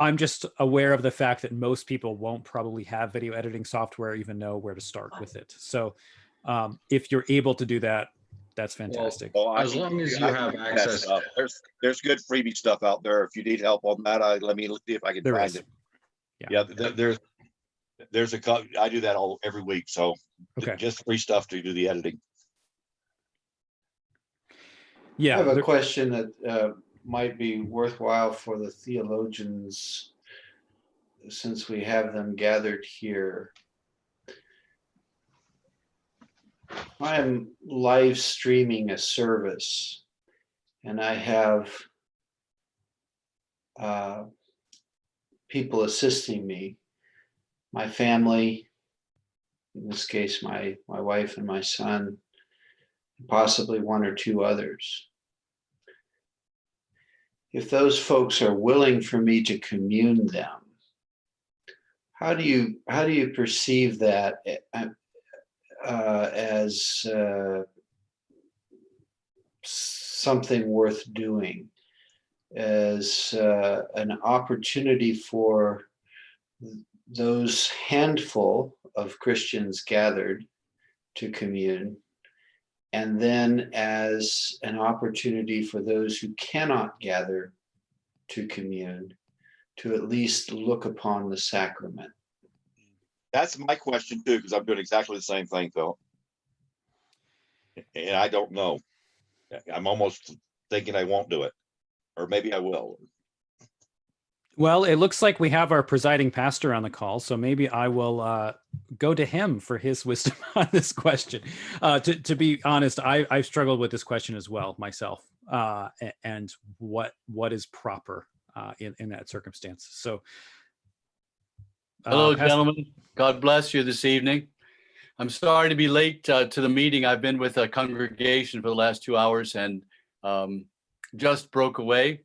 I'm just aware of the fact that most people won't probably have video editing software, even know where to start with it. So if you're able to do that, that's fantastic. Well, As long as you have access. There's good freebie stuff out there. If you need help on that, let me see if I can find it. Yeah, there's I do that every week. So Okay. Just free stuff to do the editing. Yeah. I have a question that might be worthwhile for the theologians, since we have them gathered here. I'm live streaming a service, and I have people assisting me, my family, in this case, my wife and my son, possibly one or two others. If those folks are willing for me to commune them, how do you perceive that as something worth doing, as an opportunity for those handful of Christians gathered to commune, and then as an opportunity for those who cannot gather to commune to at least look upon the sacrament? That's my question too, because I'm doing exactly the same thing, Phil. And I don't know. I'm almost thinking I won't do it, or maybe I will. Well, it looks like we have our presiding pastor on the call, so maybe I will go to him for his wisdom on this question. To be honest, I've struggled with this question as well myself, and what is proper in that circumstance. So, hello, gentlemen. God bless you this evening. I'm sorry to be late to the meeting. I've been with a congregation for the last 2 hours and just broke away.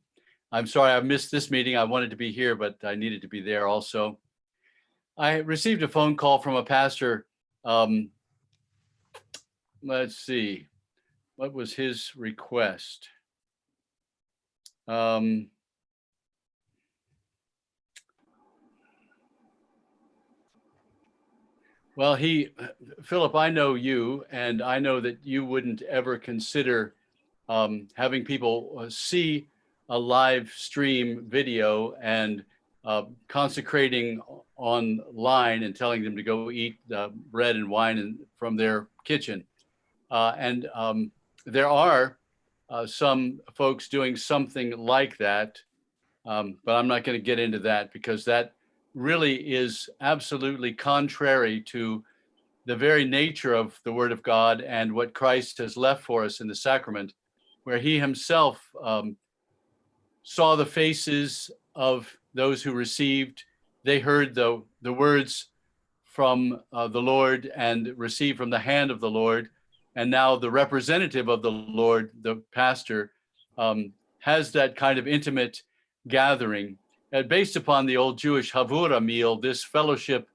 I'm sorry I missed this meeting. I wanted to be here, but I needed to be there also. I received a phone call from a pastor. Let's see. What was his request? Well, Philip, I know you, and I know that you wouldn't ever consider having people see a live stream video and consecrating online and telling them to go eat bread and wine from their kitchen. And there are some folks doing something like that. But I'm not going to get into that because that really is absolutely contrary to the very nature of the Word of God and what Christ has left for us in the sacrament, where he himself saw the faces of those who received. They heard the words from the Lord and received from the hand of the Lord. And now the representative of the Lord, the pastor, has that kind of intimate gathering. Based upon the old Jewish Havura meal, this fellowship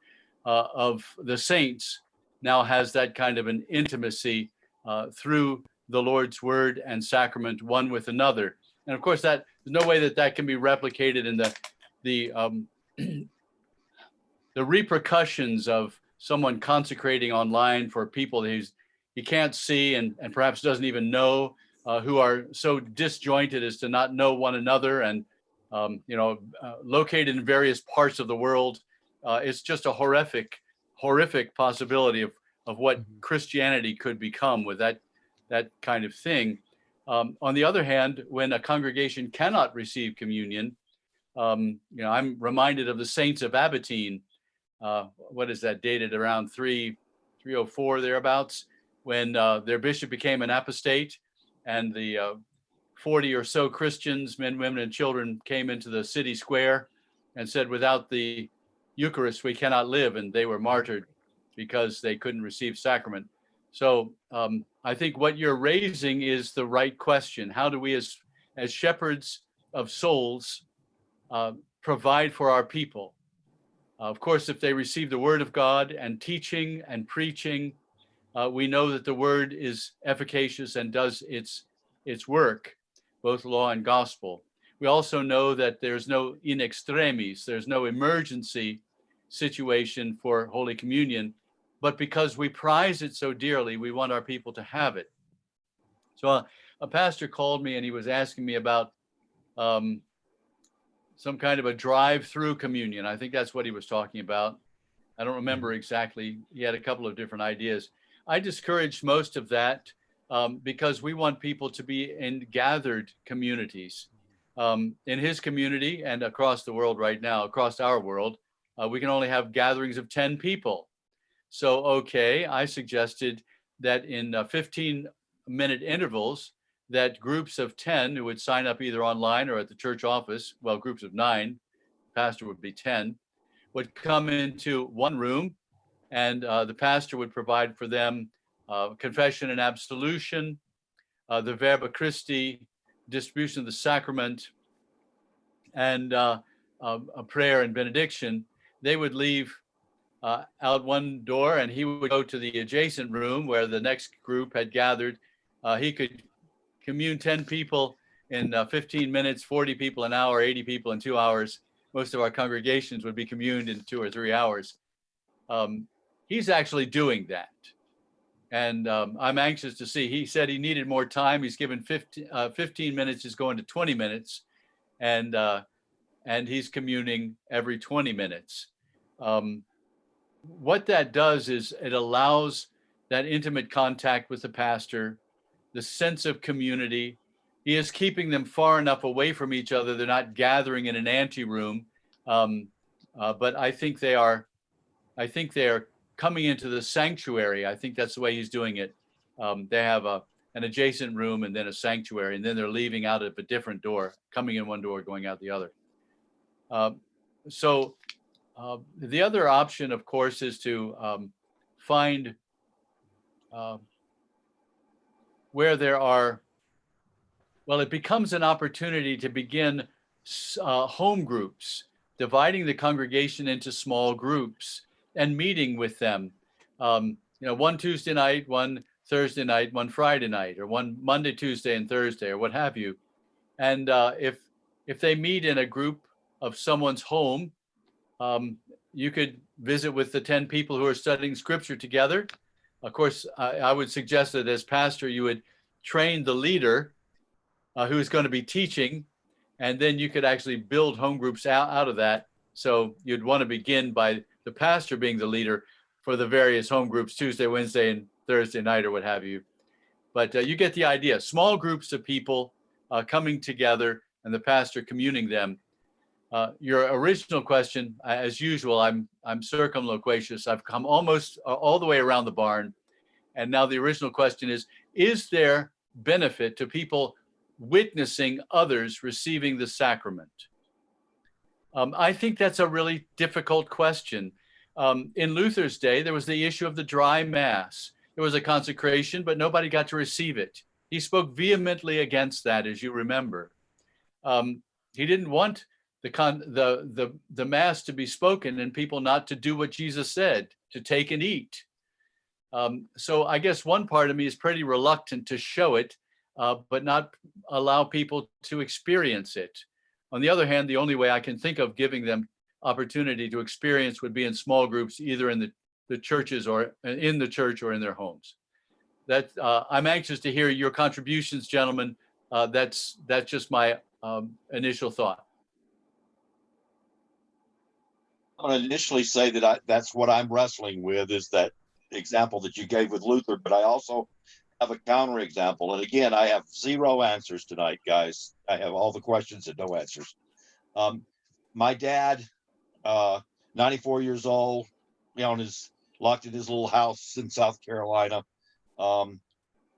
of the saints now has that kind of an intimacy through the Lord's word and sacrament, one with another. And of course, that there's no way that that can be replicated in the repercussions of someone consecrating online for people he can't see and perhaps doesn't even know, who are so disjointed as to not know one another and located in various parts of the world. It's just a horrific possibility of what Christianity could become with that kind of thing. On the other hand, when a congregation cannot receive communion, I'm reminded of the saints of Abatine. What is that, dated around 304 thereabouts, when their bishop became an apostate, and the 40 or so Christians, men, women, and children, came into the city square and said, without the Eucharist, we cannot live. And they were martyred because they couldn't receive sacrament. So I think what you're raising is the right question. How do we, as shepherds of souls, provide for our people? Of course, if they receive the word of God and teaching and preaching, we know that the word is efficacious and does its work, both law and gospel. We also know that there's no in extremis, there's no emergency situation for Holy Communion, but because we prize it so dearly, we want our people to have it. So a pastor called me and he was asking me about some kind of a drive-through communion. I think that's what he was talking about. I don't remember exactly. He had a couple of different ideas. I discouraged most of that because we want people to be in gathered communities. In his community and across the world right now, across our world, we can only have gatherings of 10 people. So, okay, I suggested that in 15-minute intervals, that groups of 10 who would sign up either online or at the church office, well, groups of 9, pastor would be 10, would come into one room, and the pastor would provide for them confession and absolution, the Verba Christi, distribution of the sacrament, and a prayer and benediction. They would leave out one door, and he would go to the adjacent room where the next group had gathered. He could commune 10 people in 15 minutes, 40 people an hour, 80 people in 2 hours. Most of our congregations would be communed in 2 or 3 hours. He's actually doing that. And I'm anxious to see. He said he needed more time. He's given 15 minutes is going to 20 minutes. And he's communing every 20 minutes. What that does is it allows that intimate contact with the pastor, the sense of community. He is keeping them far enough away from each other. They're not gathering in an anteroom. But I think they are coming into the sanctuary. I think that's the way he's doing it. They have an adjacent room and then a sanctuary, and then they're leaving out of a different door, coming in one door, going out the other. So the other option, of course, is to find where there are, well, it becomes an opportunity to begin home groups, dividing the congregation into small groups and meeting with them. One Tuesday night, one Thursday night, one Friday night, or one Monday, Tuesday, and Thursday, or what have you. And if they meet in a group of someone's home, you could visit with the 10 people who are studying scripture together. Of course, I would suggest that as pastor, you would train the leader who's going to be teaching, and then you could actually build home groups out of that. So you'd want to begin by the pastor being the leader for the various home groups, Tuesday, Wednesday, and Thursday night, or what have you. But you get the idea. Small groups of people coming together and the pastor communing them. Your original question, as usual, I'm circumloquacious. I've come almost all the way around the barn. And now the original question is there benefit to people witnessing others receiving the sacrament? I think that's a really difficult question. In Luther's day, there was the issue of the dry mass. There was a consecration, but nobody got to receive it. He spoke vehemently against that, as you remember. He didn't want the mass to be spoken and people not to do what Jesus said, to take and eat. So I guess one part of me is pretty reluctant to show it, but not allow people to experience it. On the other hand, the only way I can think of giving them opportunity to experience would be in small groups, either in the churches or in the church or in their homes. That I'm anxious to hear your contributions, gentlemen. That's just my initial thought. I want to initially say that that's what I'm wrestling with, is that example that you gave with Luther, but I also have a counter example. And again, I have zero answers tonight, guys. I have all the questions and no answers. My dad, 94 years old, locked in his little house in South Carolina,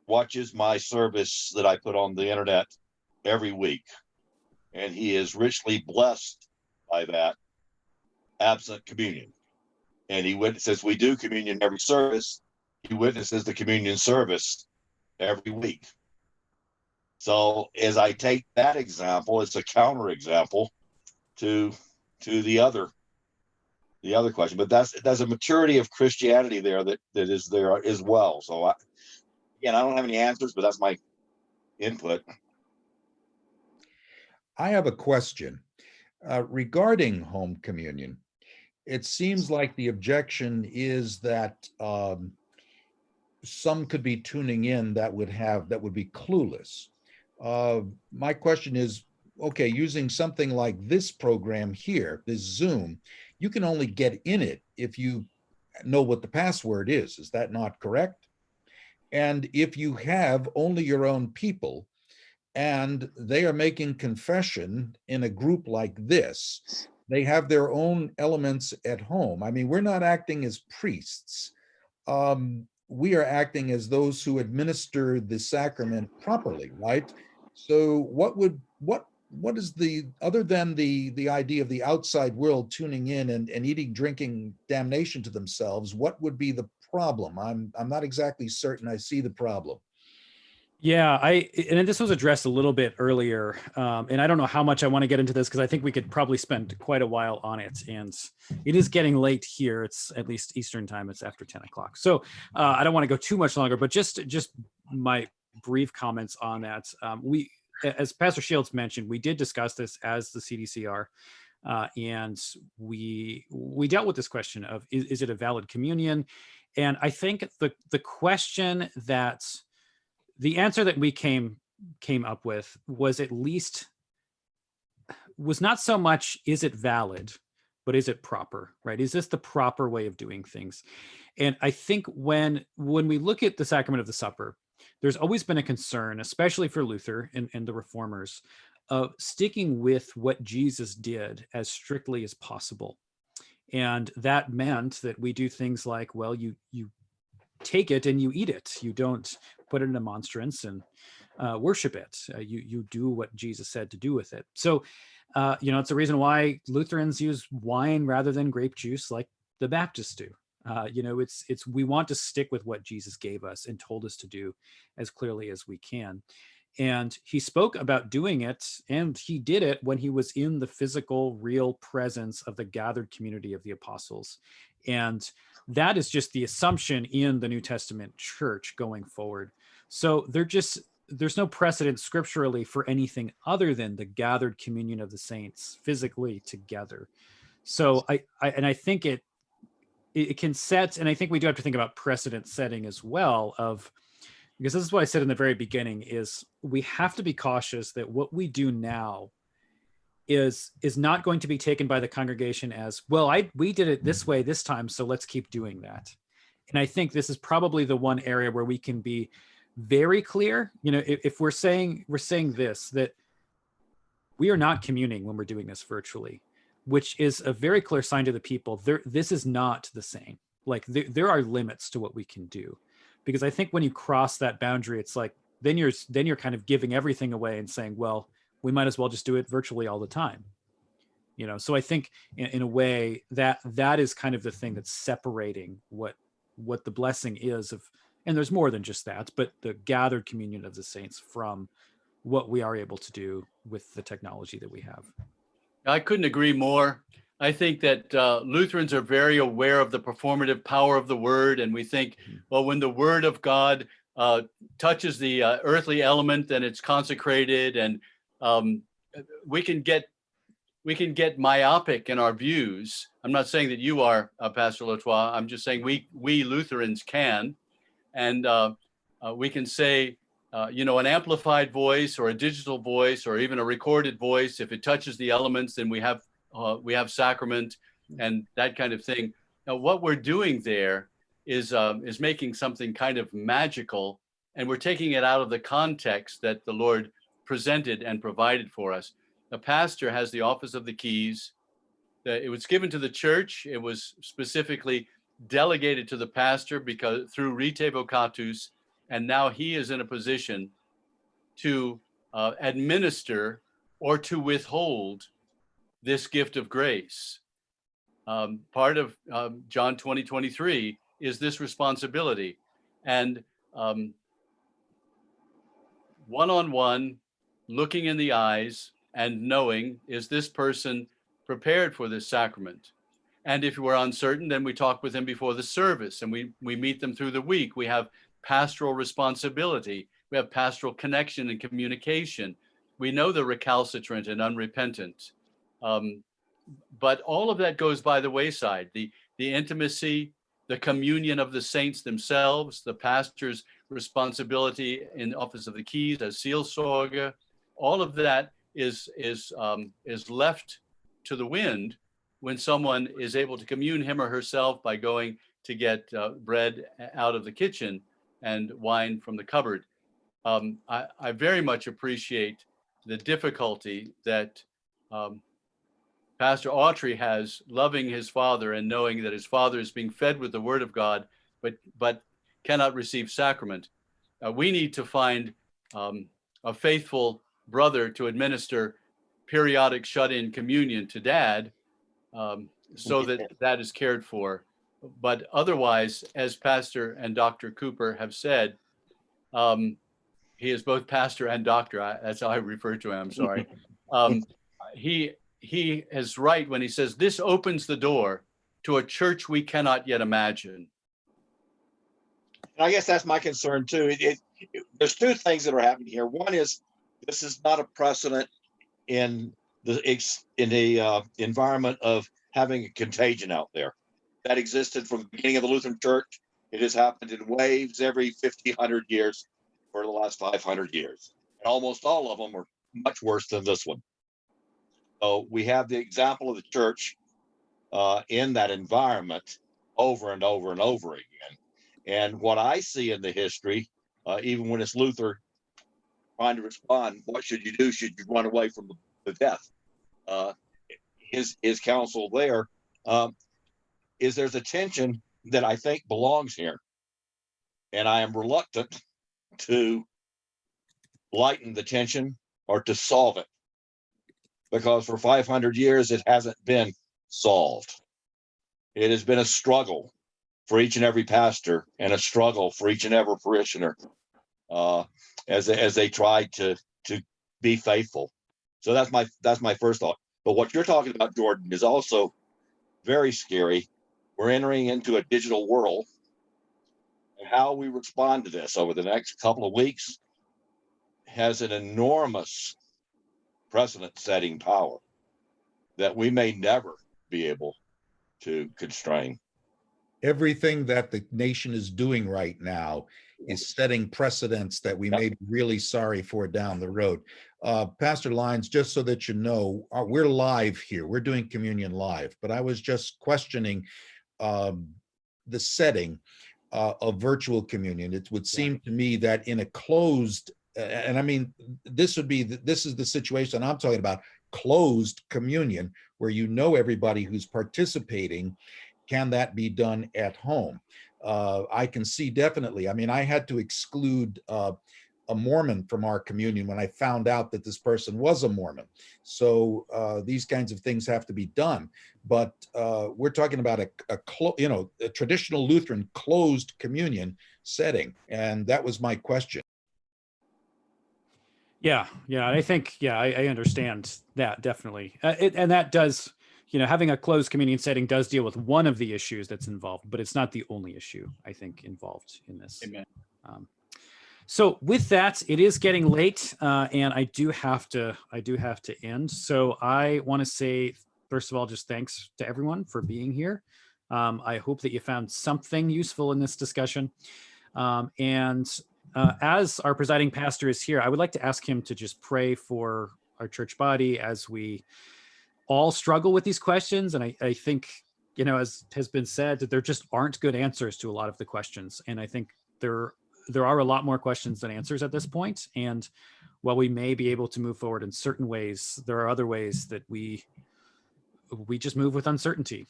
watches my service that I put on the internet every week. And he is richly blessed by that, absent communion. And he witnesses, we do communion every service. He witnesses the communion service every week. So as I take that example, it's a counter example to the other question. But there's a maturity of Christianity there that is there as well. So I don't have any answers, but that's my input. I have a question regarding home communion. It seems like the objection is that some could be tuning in that would be clueless. My question is, okay, using something like this program here, this Zoom, you can only get in it if you know what the password is. Is that not correct? And if you have only your own people and they are making confession in a group like this, they have their own elements at home. I mean, we're not acting as priests. We are acting as those who administer the sacrament properly, right? So what is other than the idea of the outside world tuning in and eating, drinking damnation to themselves, what would be the problem? I'm not exactly certain I see the problem. Yeah, and this was addressed a little bit earlier, and I don't know how much I want to get into this because I think we could probably spend quite a while on it, and it is getting late here. It's at least Eastern time. It's after 10 o'clock. So I don't want to go too much longer, but just my brief comments on that. As Pastor Shields mentioned, we did discuss this as the CDCR, and we dealt with this question of, is it a valid communion? And I think the question that the answer that we came up with was not so much, is it valid, but is it proper, right? Is this the proper way of doing things? And I think when we look at the sacrament of the supper, there's always been a concern, especially for Luther and the reformers, of sticking with what Jesus did as strictly as possible. And that meant that we do things like, well, you take it and you eat it. You don't put it in a monstrance and worship it. You do what Jesus said to do with it. So, it's the reason why Lutherans use wine rather than grape juice like the Baptists do. We want to stick with what Jesus gave us and told us to do as clearly as we can. And he spoke about doing it, and he did it when he was in the physical, real presence of the gathered community of the apostles. And that is just the assumption in the New Testament church going forward. So there's no precedent scripturally for anything other than the gathered communion of the saints physically together. So I think it can set, and I think we do have to think about precedent setting as well, because this is what I said in the very beginning, is we have to be cautious that what we do now is not going to be taken by the congregation as, well, we did it this way this time, so let's keep doing that. And I think this is probably the one area where we can be very clear. If we're saying this, that we are not communing when we're doing this virtually, which is a very clear sign to the people this is not the same. Like there are limits to what we can do, because I think when you cross that boundary, it's like, then you're kind of giving everything away and saying, well, we might as well just do it virtually all the time. So I think in a way that is kind of the thing that's separating what the blessing is of, and there's more than just that, but the gathered communion of the saints from what we are able to do with the technology that we have. I couldn't agree more. I think that Lutherans are very aware of the performative power of the word. And we think, well, when the word of God touches the earthly element, then it's consecrated. And we can get myopic in our views. I'm not saying that you are, Pastor Latois. I'm just saying we Lutherans can. And we can say, an amplified voice or a digital voice or even a recorded voice, if it touches the elements, then we have sacrament and that kind of thing. Now, what we're doing there is making something kind of magical, and we're taking it out of the context that the Lord presented and provided for us. The pastor has the office of the keys. It was given to the church. It was specifically delegated to the pastor because through Rite Vocatus, and now he is in a position to administer or to withhold this gift of grace. Part of John 20:23 is this responsibility. And one-on-one, looking in the eyes and knowing, is this person prepared for this sacrament? And if we're uncertain, then we talk with them before the service, and we meet them through the week. We have pastoral responsibility. We have pastoral connection and communication. We know the recalcitrant and unrepentant. But all of that goes by the wayside. The intimacy, the communion of the saints themselves, the pastor's responsibility in the office of the keys as Seelsorger, all of that is left to the wind when someone is able to commune him or herself by going to get bread out of the kitchen and wine from the cupboard. I very much appreciate the difficulty that Pastor Autry has loving his father and knowing that his father is being fed with the word of God, but cannot receive sacrament. We need to find a faithful brother to administer periodic shut-in communion to dad, so that is cared for. But otherwise, as Pastor and Dr. Cooper have said, he is both pastor and doctor. That's how I refer to him. I'm sorry. He is right when he says this opens the door to a church we cannot yet imagine. And I guess that's my concern too. There's two things that are happening here. One is this is not a precedent in the environment of having a contagion out there. That existed from the beginning of the Lutheran Church. It has happened in waves every 50, 100 years for the last 500 years. And almost all of them are much worse than this one. So we have the example of the church in that environment over and over and over again. And what I see in the history, even when it's Luther trying to respond, what should you do? Should you run away from the death? His counsel there is there's a tension that I think belongs here. And I am reluctant to lighten the tension or to solve it, because for 500 years it hasn't been solved. It has been a struggle for each and every pastor and a struggle for each and every parishioner as they try to be faithful. So that's my first thought. But what you're talking about, Jordan, is also very scary. We're entering into a digital world, and how we respond to this over the next couple of weeks has an enormous precedent-setting power that we may never be able to constrain. Everything that the nation is doing right now is setting precedents that we may be really sorry for down the road. Pastor Lyons, just so that you know, we're live here. We're doing communion live, but I was just questioning the setting of virtual communion. It would seem to me that in a closed and I mean, this is the situation I'm talking about, closed communion, where you know everybody who's participating. Can that be done at home? I can see definitely. I mean, I had to exclude a Mormon from our communion when I found out that this person was a Mormon. So these kinds of things have to be done. But we're talking about a traditional Lutheran closed communion setting, and that was my question. Yeah, I think, I understand that definitely. And that does, having a closed communion setting does deal with one of the issues that's involved, but it's not the only issue, I think, involved in this. Amen. So with that, it is getting late, and I do have to end. So I want to say, first of all, just thanks to everyone for being here. I hope that you found something useful in this discussion. As our presiding pastor is here, I would like to ask him to just pray for our church body as we all struggle with these questions. And I think, as has been said, that there just aren't good answers to a lot of the questions. And I think there are a lot more questions than answers at this point. And while we may be able to move forward in certain ways, there are other ways that we just move with uncertainty.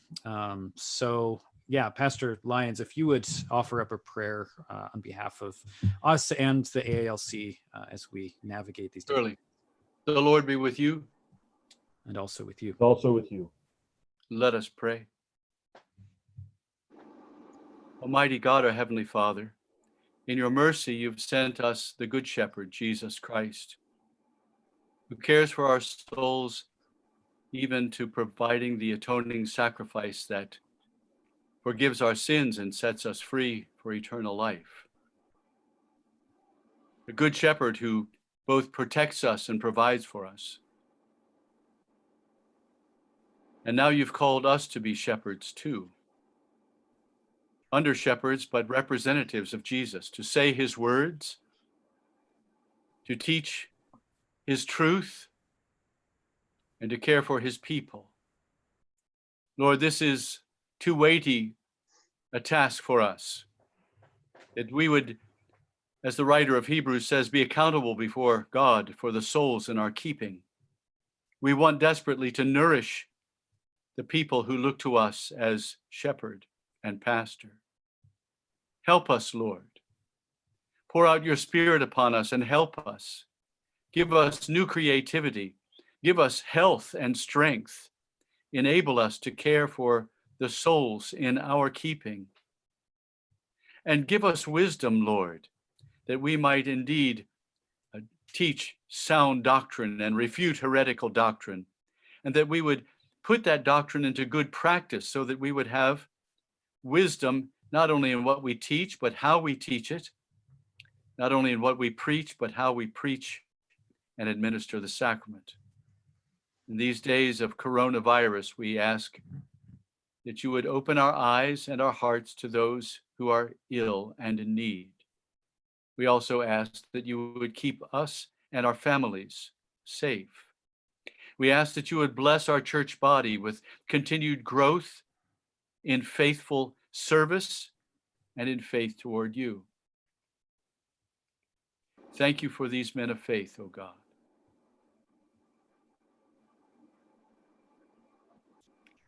So yeah, Pastor Lyons, if you would offer up a prayer on behalf of us and the AALC as we navigate these. Surely. The Lord be with you. And also with you. Also with you. Let us pray. Almighty God, our Heavenly Father, in your mercy, you've sent us the Good Shepherd, Jesus Christ, who cares for our souls, even to providing the atoning sacrifice that forgives our sins and sets us free for eternal life. The Good Shepherd who both protects us and provides for us. And now you've called us to be shepherds too. Under shepherds, but representatives of Jesus, to say his words, to teach his truth, and to care for his people. Lord, this is too weighty a task for us, that we would, as the writer of Hebrews says, be accountable before God for the souls in our keeping. We want desperately to nourish the people who look to us as shepherd and pastor. Help us, Lord. Pour out your Spirit upon us and help us. Give us new creativity. Give us health and strength. Enable us to care for the souls in our keeping. And give us wisdom, Lord, that we might indeed teach sound doctrine and refute heretical doctrine, and that we would put that doctrine into good practice so that we would have wisdom not only in what we teach, but how we teach it, not only in what we preach, but how we preach and administer the sacrament. In these days of coronavirus, we ask that you would open our eyes and our hearts to those who are ill and in need. We also ask that you would keep us and our families safe. We ask that you would bless our church body with continued growth in faithful service and in faith toward you. Thank you for these men of faith, O God.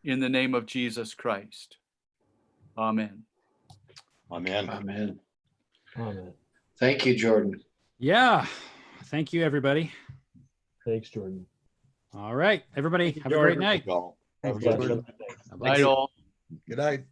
In the name of Jesus Christ. Amen. Amen. Amen. Amen. Thank you, Jordan. Yeah. Thank you, everybody. Thanks, Jordan. All right, everybody, you, have a great Jordan. night. Have a Bless good you. night. Bye-bye. Night all. Good night.